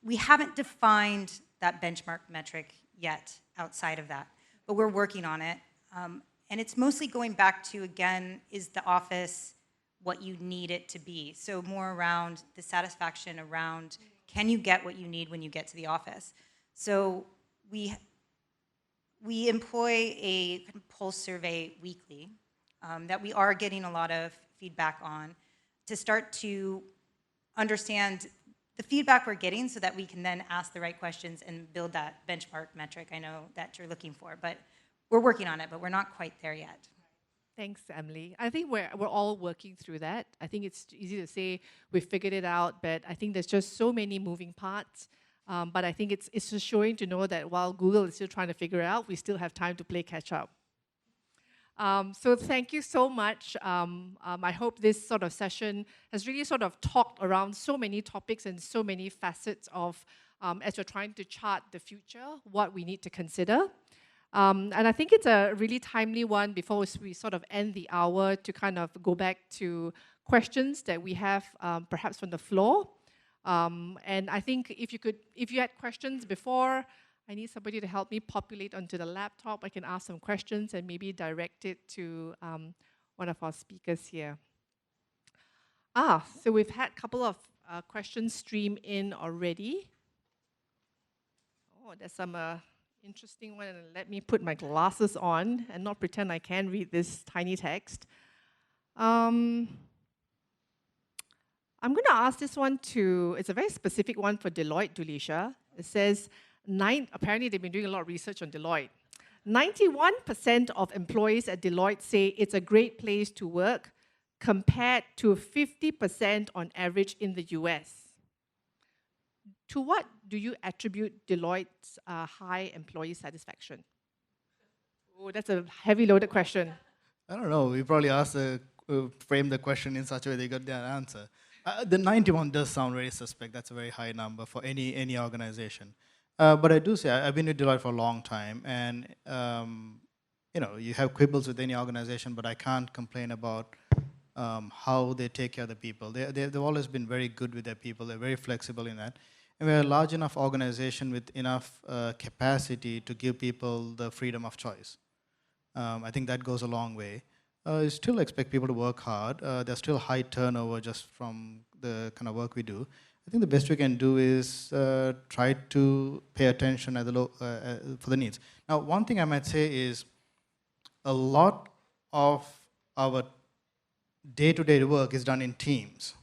We haven't defined that benchmark metric yet outside of that, but we're working on it. And it's mostly going back to, again, is the office what you need it to be? So more around the satisfaction around, can you get what you need when you get to the office? So we employ a pulse survey weekly that we are getting a lot of feedback on to start to understand the feedback we're getting so that we can then ask the right questions and build that benchmark metric I know that you're looking for. But we're working on it, but we're not quite there yet.
Thanks, Emily. I think we're all working through that. I think it's easy to say we've figured it out, but I think there's just so many moving parts. But I think it's just showing to know that while Google is still trying to figure it out, we still have time to play catch up. So thank you so much. I hope this sort of session has really sort of talked around so many topics and so many facets of, as you're trying to chart the future, what we need to consider. And I think it's a really timely one before we sort of end the hour to kind of go back to questions that we have perhaps from the floor. And I think if you had questions before, I need somebody to help me populate onto the laptop. I can ask some questions and maybe direct it to one of our speakers here. So we've had a couple of questions stream in already. Oh, there's some interesting one. Let me put my glasses on and not pretend I can read this tiny text. I'm going to ask this one it's a very specific one for Deloitte, Delisha. It says, apparently they've been doing a lot of research on Deloitte. 91% of employees at Deloitte say it's a great place to work, compared to 50% on average in the US. To what do you attribute Deloitte's high employee satisfaction? Oh, that's a heavy loaded question.
I don't know. We probably frame the question in such a way they got their answer. The 91 does sound very suspect. That's a very high number for any organization. But I do say, I've been with Deloitte for a long time, and you have quibbles with any organization, but I can't complain about how they take care of the people. They've always been very good with their people. They're very flexible in that. And we're a large enough organization with enough capacity to give people the freedom of choice. I think that goes a long way. You still expect people to work hard. There's still high turnover just from the kind of work we do. I think the best we can do is try to pay attention for the needs. Now, one thing I might say is a lot of our day-to-day work is done in teams.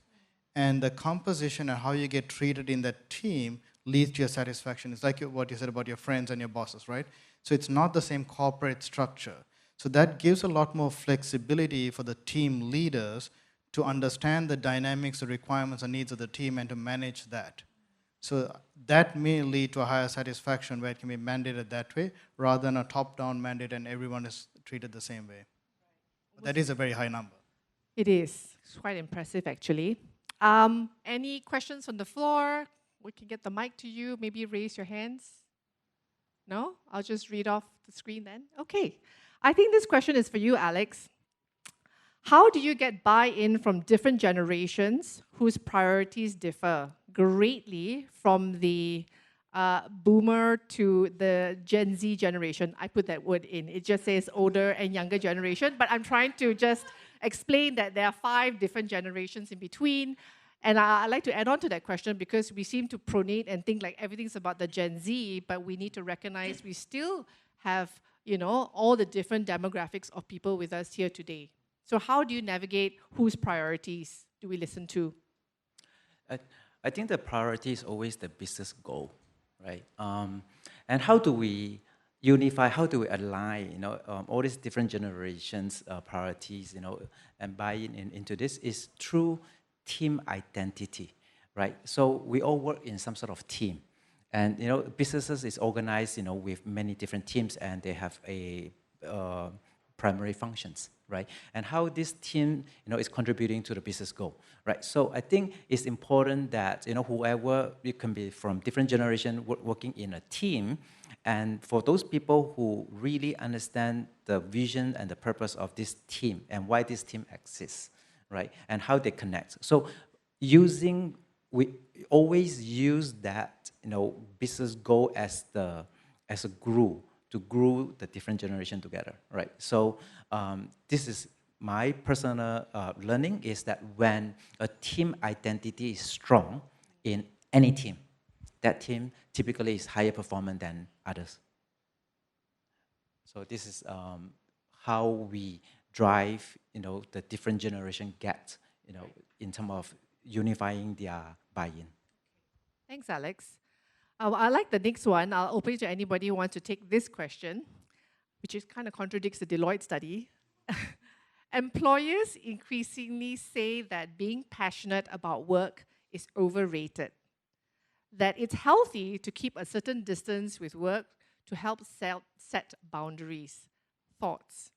And the composition and how you get treated in that team leads to your satisfaction. It's like what you said about your friends and your bosses, right? So it's not the same corporate structure. So that gives a lot more flexibility for the team leaders to understand the dynamics, the requirements, and needs of the team and to manage that. So that may lead to a higher satisfaction where it can be mandated that way rather than a top-down mandate and everyone is treated the same way. But that is a very high number.
It is. It's quite impressive, actually. Any questions on the floor? We can get the mic to you. Maybe raise your hands. No? I'll just read off the screen then. Okay. I think this question is for you, Alex. How do you get buy-in from different generations whose priorities differ greatly from the boomer to the Gen Z generation? I put that word in. It just says older and younger generation, but I'm trying to just explain that there are 5 different generations in between. And I'd like to add on to that question because we seem to pronate and think like everything's about the Gen Z, but we need to recognize we still have, all the different demographics of people with us here today. So how do you navigate whose priorities do we listen to?
I think the priority is always the business goal, right? And how do we unify, how do we align, all these different generations' priorities, and buy into this is through team identity, right? So we all work in some sort of team. And, businesses is organized, with many different teams and they have a primary functions, right? And how this team, is contributing to the business goal, right? So I think it's important that, whoever, you can be from different generation working in a team, and for those people who really understand the vision and the purpose of this team and why this team exists, right? And how they connect. So we always use that, business goal as a glue to glue the different generation together, right? So this is my personal learning is that when a team identity is strong in any team, that team typically is higher performant than others. So this is how we drive, the different generation get, in terms of unifying their buy-in.
Thanks, Alex. I like the next one. I'll open it to anybody who wants to take this question, which is kind of contradicts the Deloitte study. Employers increasingly say that being passionate about work is overrated, that it's healthy to keep a certain distance with work to help set boundaries. Thoughts?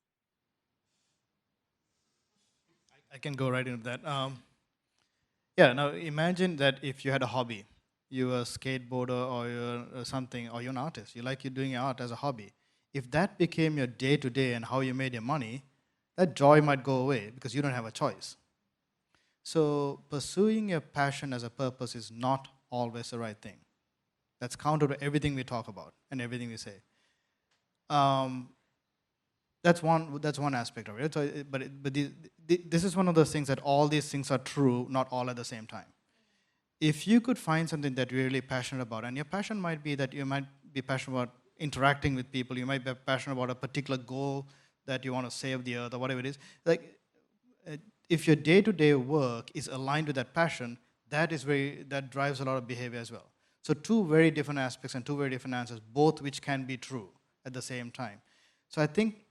I can go right into that. Now imagine that if you had a hobby, you're a skateboarder or you're something, or you're an artist, you're doing art as a hobby. If that became your day-to-day and how you made your money, that joy might go away because you don't have a choice. So pursuing your passion as a purpose is not always the right thing. That's counter to everything we talk about and everything we say. That's one aspect of it. So, this is one of those things that all these things are true, not all at the same time. If you could find something that you're really passionate about, and your passion might be that you might be passionate about interacting with people, you might be passionate about a particular goal that you want to save the earth or whatever it is. If your day-to-day work is aligned with that passion, that drives a lot of behavior as well. So 2 very different aspects and 2 very different answers, both which can be true at the same time. So I think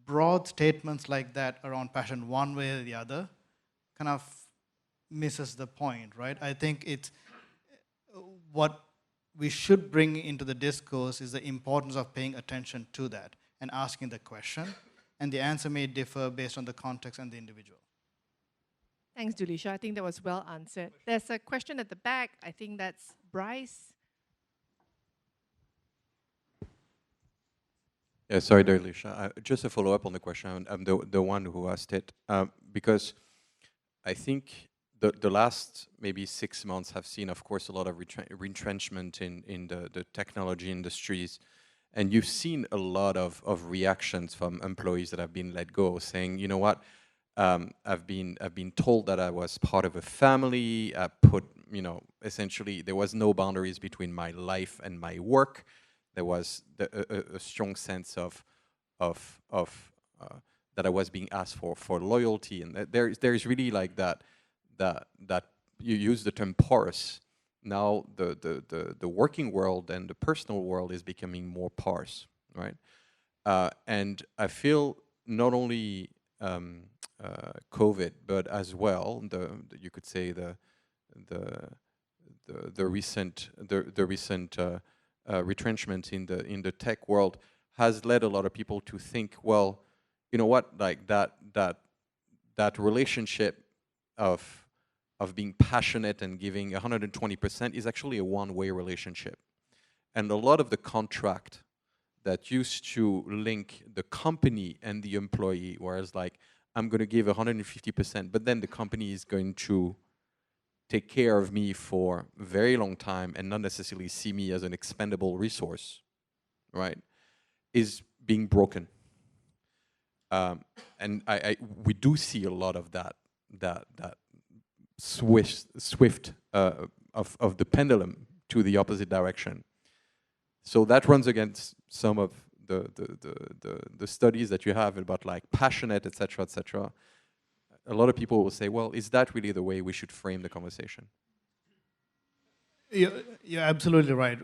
broad statements like that around passion, one way or the other, kind of misses the point, right? I think it's what we should bring into the discourse is the importance of paying attention to that and asking the question, and the answer may differ based on the context and the individual.
Thanks, Dulisha. I think that was well answered. There's a question at the back. I think that's Bryce.
Yeah, sorry, Dulisha. Just a follow-up on the question. I'm the one who asked it because I think the last maybe 6 months have seen, of course, a lot of retrenchment in the technology industries. And you've seen a lot of reactions from employees that have been let go, saying, you know what, I've been told that I was part of a family. I put, essentially there was no boundaries between my life and my work. There was a strong sense of that I was being asked for loyalty, and there's really like that you use the term porous. Now the working world and the personal world is becoming more porous, right? And I feel not only COVID, but as well you could say the recent retrenchment in the tech world has led a lot of people to think, well, you know what, like that relationship of of being passionate and giving 120% is actually a one-way relationship. And a lot of the contract that used to link the company and the employee, whereas like, I'm going to give 150%, but then the company is going to take care of me for a very long time and not necessarily see me as an expendable resource, right, is being broken. And we do see a lot of that swift of the pendulum to the opposite direction. So that runs against some of the studies that you have about like passionate, et cetera, et cetera. A lot of people will say, well, is that really the way we should frame the conversation?
You're absolutely right.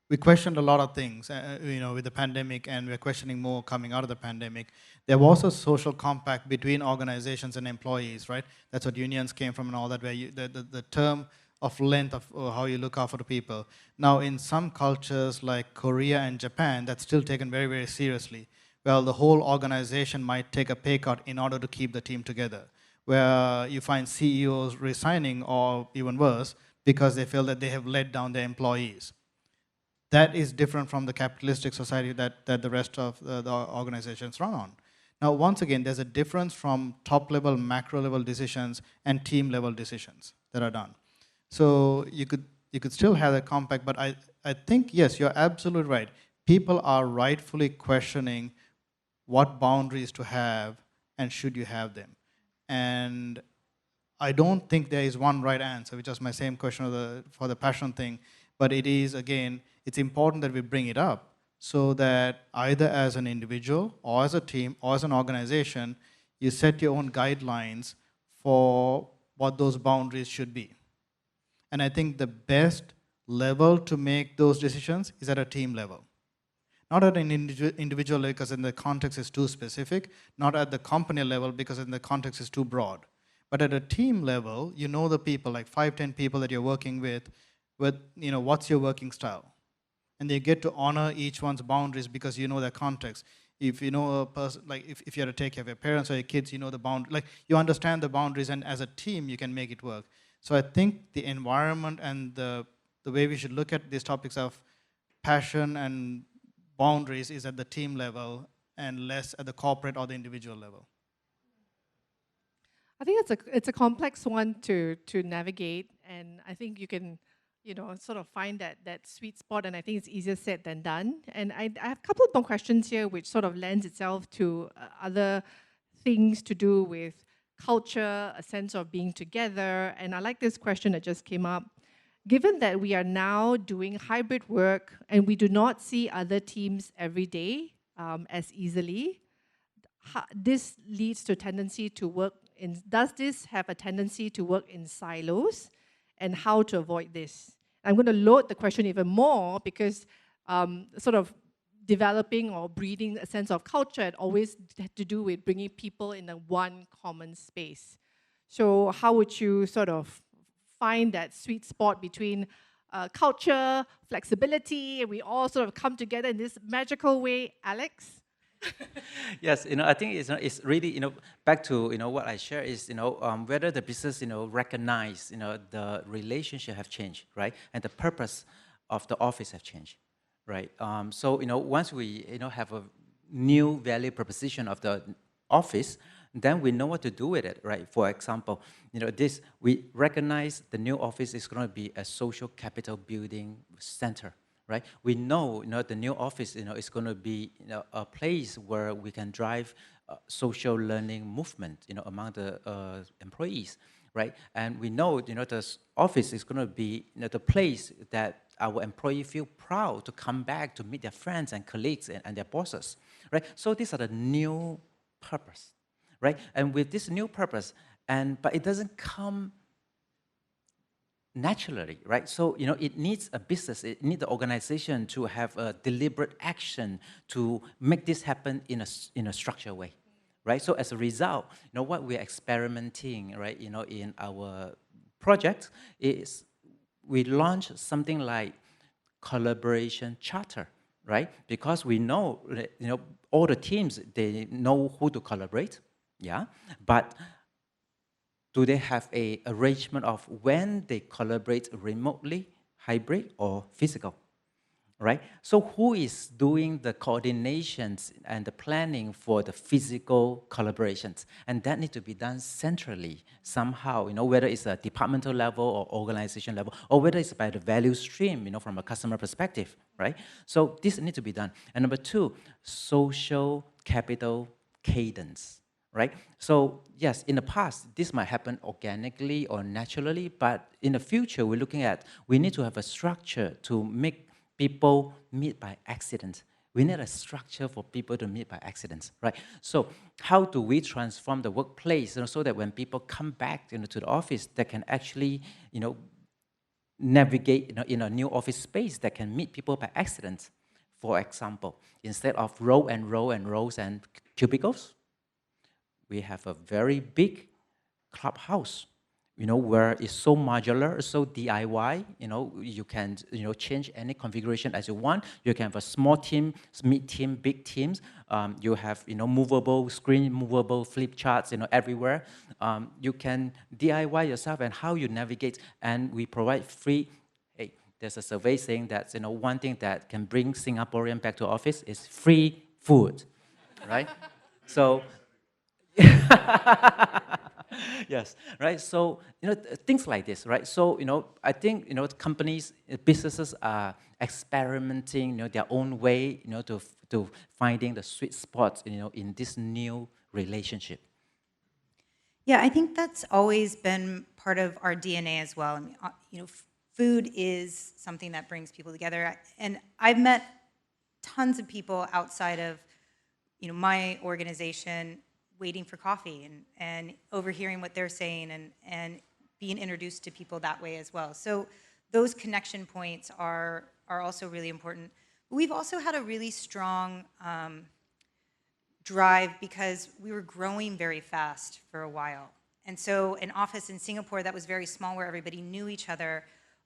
We questioned a lot of things, with the pandemic, and we're questioning more coming out of the pandemic. There was a social compact between organizations and employees, right? That's what unions came from and all that, where the term of length of how you look after the people. Now, in some cultures like Korea and Japan, that's still taken very, very seriously. Well, the whole organization might take a pay cut in order to keep the team together, where you find CEOs resigning, or even worse, because they feel that they have let down their employees. That is different from the capitalistic society that the rest of the organizations run on. Now, once again, there's a difference from top-level, macro-level decisions and team-level decisions that are done. So you could still have a compact, but I think, yes, you're absolutely right. People are rightfully questioning what boundaries to have and should you have them. And I don't think there is one right answer, which is my same question for the passion thing, but it is, again, it's important that we bring it up so that either as an individual or as a team or as an organization, you set your own guidelines for what those boundaries should be. And I think the best level to make those decisions is at a team level. Not at an individual level because in the context is too specific, not at the company level because in the context is too broad. But at a team level, you know the people, like 5, 10 people that you're working with, what's your working style? And they get to honor each one's boundaries because you know their context. If you know a person, like if you have to take care of your parents or your kids, you know the boundary, like you understand the boundaries, and as a team, you can make it work. So I think the environment and the way we should look at these topics of passion and boundaries is at the team level and less at the corporate or the individual level.
I think it's a complex one to navigate, and I think you can, sort of find that sweet spot, and I think it's easier said than done. And I have a couple of more questions here, which sort of lends itself to other things to do with culture, a sense of being together. And I like this question that just came up. Given that we are now doing hybrid work and we do not see other teams every day as easily, this leads to a tendency to work in, does this have a tendency to work in silos, and how to avoid this? I'm going to load the question even more because sort of developing or breeding a sense of culture, it always had to do with bringing people in a one common space. So how would you sort of find that sweet spot between culture, flexibility, and we all sort of come together in this magical way? Alex?
Yes, I think it's really, back to, what I share is, whether the business, recognize, the relationship have changed, right? And the purpose of the office have changed, right? So, once we, have a new value proposition of the office, then we know what to do with it, right? For example, we recognize the new office is going to be a social capital building center, right? We know, the new office, is going to be, a place where we can drive social learning movement, among the employees, right? And we know, the office is going to be, the place that our employees feel proud to come back to meet their friends and colleagues and their bosses, right? So these are the new purpose, right? And with this new purpose, but it doesn't come naturally, right? So, it needs a business, it needs the organization to have a deliberate action to make this happen in a structured way, right? So as a result, what we're experimenting, right, in our project is we launch something like collaboration charter, right? Because we know, all the teams, they know who to collaborate, yeah, but do they have a arrangement of when they collaborate remotely, hybrid, or physical? Right? So who is doing the coordinations and the planning for the physical collaborations? And that need to be done centrally somehow, whether it's a departmental level or organization level, or whether it's by the value stream, from a customer perspective, right? So this need to be done. And number two, social capital cadence. Right? So yes, in the past, this might happen organically or naturally, but in the future, we need to have a structure to make people meet by accident. We need a structure for people to meet by accident, right? So how do we transform the workplace so that when people come back to the office, they can actually, navigate in a new office space that can meet people by accident? For example, instead of rows and cubicles, we have a very big clubhouse, where it's so modular, so DIY, you can, change any configuration as you want. You can have a small team, mid-team, big teams. You have, movable screen, movable flip charts, everywhere. You can DIY yourself and how you navigate, and we provide free. Hey, there's a survey saying that, one thing that can bring Singaporean back to office is free food, right? So, yes, right. So things like this, right? So I think companies, businesses are experimenting, their own way, to finding the sweet spots, in this new relationship.
Yeah, I think that's always been part of our DNA as well. I mean, food is something that brings people together, and I've met tons of people outside of my organization, waiting for coffee and overhearing what they're saying and being introduced to people that way as well. So those connection points are also really important. But we've also had a really strong drive because we were growing very fast for a while. And so an office in Singapore that was very small where everybody knew each other,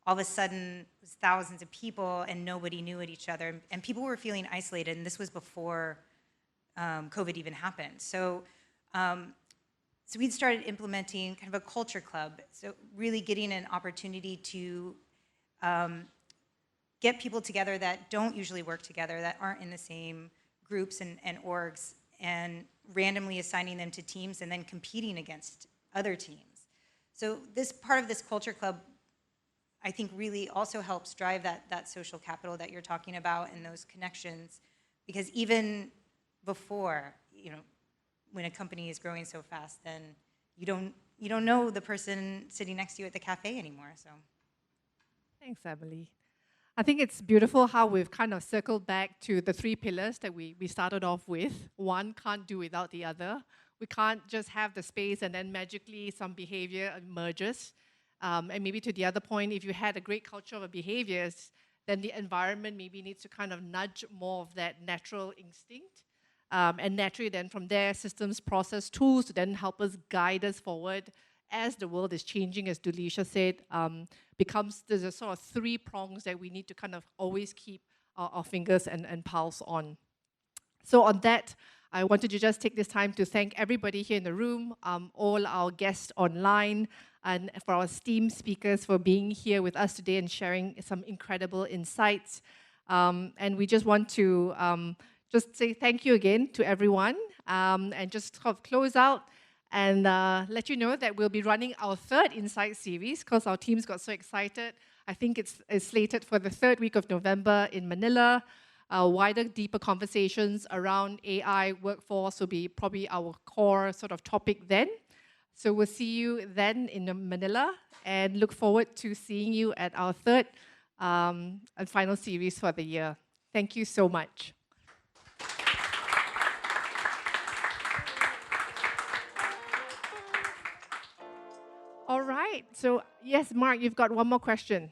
all of a sudden it was thousands of people and nobody knew each other. And people were feeling isolated, and this was before COVID even happened. So we'd started implementing kind of a culture club. So really getting an opportunity to get people together that don't usually work together, that aren't in the same groups and orgs, and randomly assigning them to teams and then competing against other teams. So this part of this culture club, I think, really also helps drive that social capital that you're talking about and those connections, because even before, when a company is growing so fast, then you don't know the person sitting next to you at the cafe anymore. So,
thanks, Emily. I think it's beautiful how we've kind of circled back to the three pillars that we started off with. One can't do without the other. We can't just have the space and then magically some behavior emerges. And maybe to the other point, if you had a great culture of behaviors, then the environment maybe needs to kind of nudge more of that natural instinct. And naturally then from there, systems, process, tools to then help us guide us forward as the world is changing, as Dulisha said, there's a sort of three prongs that we need to kind of always keep our fingers and pulse on. So on that, I wanted to just take this time to thank everybody here in the room, all our guests online, and for our esteemed speakers for being here with us today and sharing some incredible insights. And we just want to just say thank you again to everyone, and just sort of close out and let you know that we'll be running our third Insight series because our teams got so excited. I think it's slated for the third week of November in Manila. Wider, deeper conversations around AI workforce will be probably our core sort of topic then. So we'll see you then in Manila and look forward to seeing you at our third and final series for the year. Thank you so much. All right. So, yes, Mark, you've got one more question.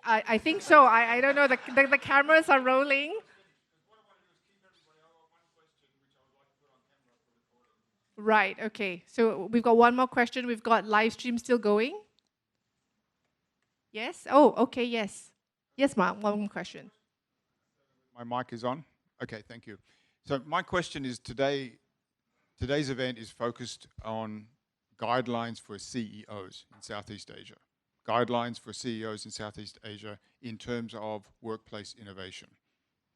I think so. I don't know. The cameras are rolling. Right. Okay. So we've got one more question. We've got live stream still going. Yes? Oh, okay. Yes. Yes, Mark. One more question.
My mic is on. Okay, thank you. So my question is today, Today's event is focused on guidelines for CEOs in Southeast Asia. Guidelines for CEOs in Southeast Asia in terms of workplace innovation.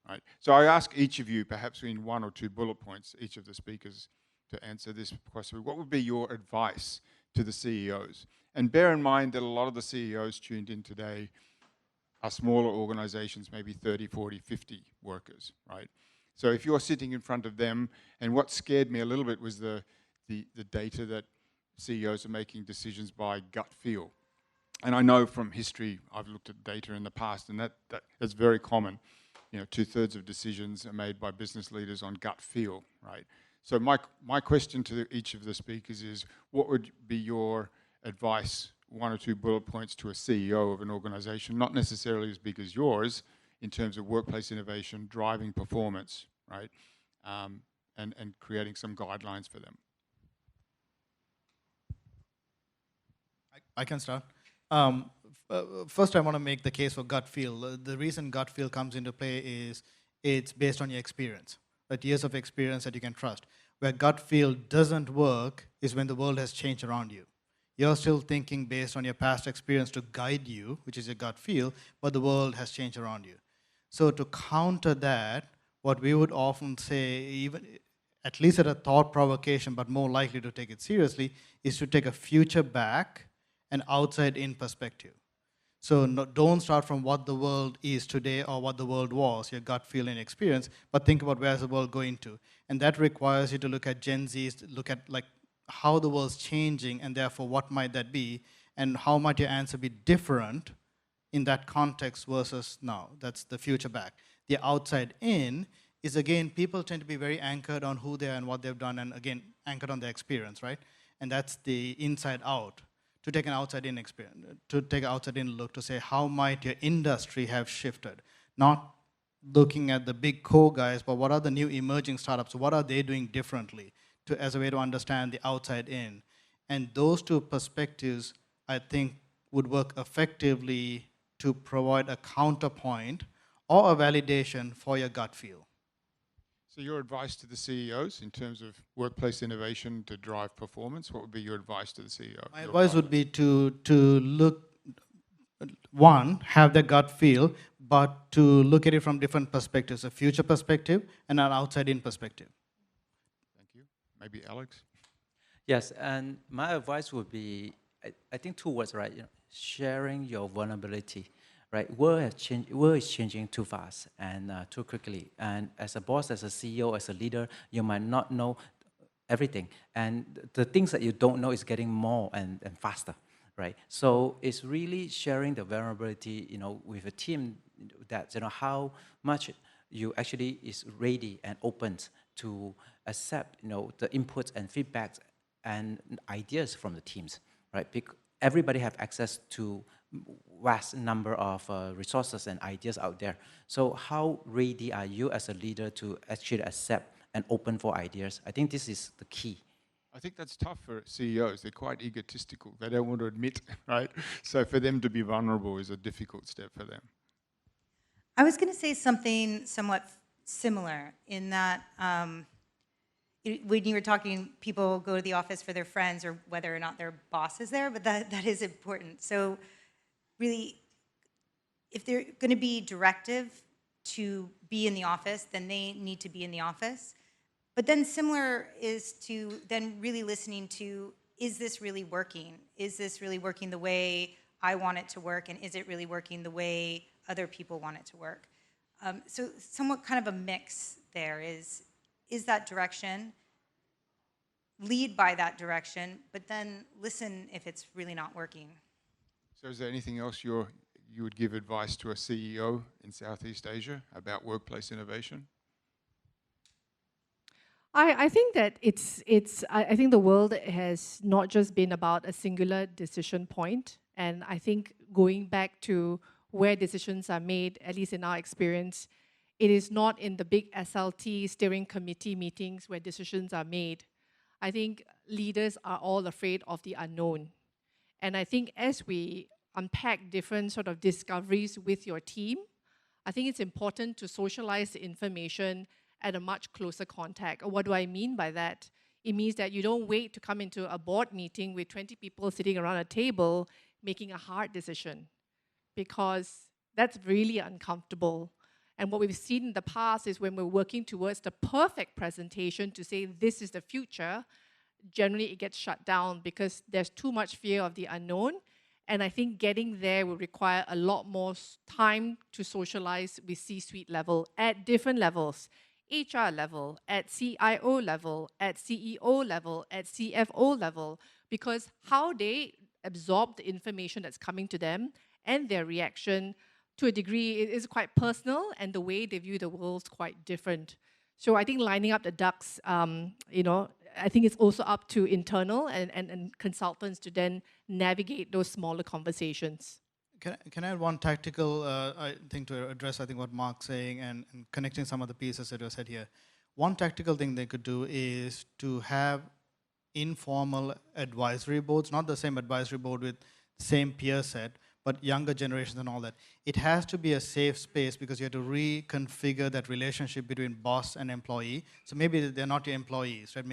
Right. So I ask each of you, perhaps in 1 or 2 bullet points, each of the speakers, to answer this question. What would be your advice to the CEOs? And bear in mind that a lot of the CEOs tuned in today are smaller organizations, maybe 30, 40, 50 workers, right? So if you're sitting in front of them, and what scared me a little bit was the data that CEOs are making decisions by gut feel. And I know from history, I've looked at data in the past, and that's very common. 2/3 of decisions are made by business leaders on gut feel, right? So my question to each of the speakers is, what would be your advice, 1 or 2 bullet points to a CEO of an organization, not necessarily as big as yours, in terms of workplace innovation, driving performance, right? And creating some guidelines for them.
I can start. First, I want to make the case for gut feel. The reason gut feel comes into play is it's based on your experience, right? Years of experience that you can trust. Where gut feel doesn't work is when the world has changed around you. You're still thinking based on your past experience to guide you, which is your gut feel, but the world has changed around you. So to counter that, what we would often say, even at least at a thought provocation, but more likely to take it seriously, is to take a future back and outside in perspective. So don't start from what the world is today or what the world was, your gut feeling experience, but think about where's the world going to. And that requires you to look at Gen Zs, look at like how the world's changing, and therefore what might that be, and how might your answer be different in that context versus now. That's the future back. The outside in is, again, people tend to be very anchored on who they are and what they've done, and again, anchored on their experience, right? And that's the inside out. To take an outside-in experience, to take an outside-in look, to say how might your industry have shifted, not looking at the big core guys, but what are the new emerging startups, what are they doing differently, as a way to understand the outside-in. And those 2 perspectives, I think, would work effectively to provide a counterpoint or a validation for your gut feel.
So your advice to the CEOs in terms of workplace innovation to drive performance, what would be your advice to the CEO?
My advice would be to look, 1, have the gut feel, but to look at it from different perspectives, a future perspective and an outside-in perspective.
Thank you. Maybe Alex?
Yes, and my advice would be, I think 2 words, right? Sharing your vulnerability. Right, world is changing too fast and too quickly. And as a boss, as a CEO, as a leader, you might not know everything. And the things that you don't know is getting more and faster, right? So it's really sharing the vulnerability, with a team that, how much you actually is ready and open to accept, the inputs and feedbacks and ideas from the teams, right? Because everybody have access to vast number of resources and ideas out there. So how ready are you as a leader to actually accept and open for ideas? I think this is the key.
I think that's tough for CEOs. They're quite egotistical. They don't want to admit, right? So for them to be vulnerable is a difficult step for them.
I was going to say something somewhat similar in that when you were talking, people go to the office for their friends or whether or not their boss is there, but that is important. So really, if they're going to be directive to be in the office, then they need to be in the office. But then similar is to then really listening to, is this really working? Is this really working the way I want it to work? And is it really working the way other people want it to work? So somewhat kind of a mix there is that direction, lead by that direction, but then listen if it's really not working.
So is there anything else you would give advice to a CEO in Southeast Asia about workplace innovation?
I think that I think the world has not just been about a singular decision point, and I think going back to where decisions are made, at least in our experience, it is not in the big SLT steering committee meetings where decisions are made. I think leaders are all afraid of the unknown. And I think as we unpack different sort of discoveries with your team, I think it's important to socialize the information at a much closer contact. What do I mean by that? It means that you don't wait to come into a board meeting with 20 people sitting around a table making a hard decision, because that's really uncomfortable. And what we've seen in the past is when we're working towards the perfect presentation to say this is the future, generally it gets shut down because there's too much fear of the unknown. And I think getting there will require a lot more time to socialize with C-suite level at different levels. HR level, at CIO level, at CEO level, at CFO level, because how they absorb the information that's coming to them and their reaction to a degree it is quite personal, and the way they view the world is quite different. So I think lining up the ducks, I think it's also up to internal and consultants to then navigate those smaller conversations.
Can I add one tactical thing to address, I think, what Mark's saying and connecting some of the pieces that were said here. One tactical thing they could do is to have informal advisory boards, not the same advisory board with same peer set, but younger generations and all that. It has to be a safe space because you have to reconfigure that relationship between boss and employee. So maybe they're not your employees, right?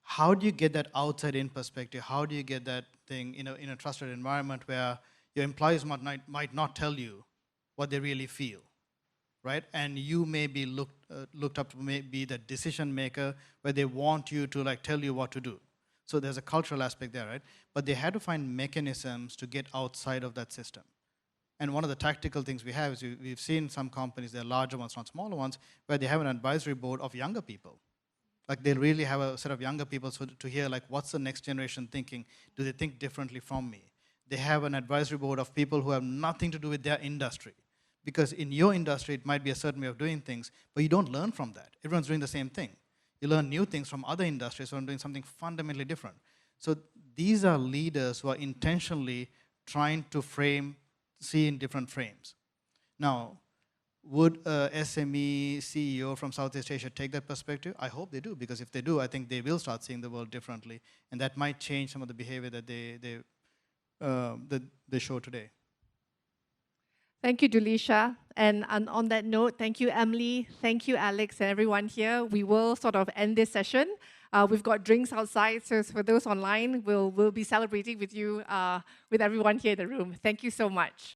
How do you get that outside-in perspective? How do you get that thing in a trusted environment where your employees might not tell you what they really feel, right? And you may be looked up to be the decision maker where they want you to tell you what to do. So there's a cultural aspect there, right? But they had to find mechanisms to get outside of that system. And one of the tactical things we have is we've seen some companies, they're larger ones, not smaller ones, where they have an advisory board of younger people. They really have a set of younger people to hear, what's the next generation thinking? Do they think differently from me? They have an advisory board of people who have nothing to do with their industry. Because in your industry, it might be a certain way of doing things, but you don't learn from that. Everyone's doing the same thing. You learn new things from other industries who are doing something fundamentally different. So these are leaders who are intentionally trying to see in different frames. Now, would a SME CEO from Southeast Asia take that perspective? I hope they do, because if they do, I think they will start seeing the world differently, and that might change some of the behavior that they show today.
Thank you, Dulisha. And on that note, thank you, Emily. Thank you, Alex, and everyone here. We will sort of end this session. We've got drinks outside, so for those online, we'll be celebrating with you, with everyone here in the room. Thank you so much.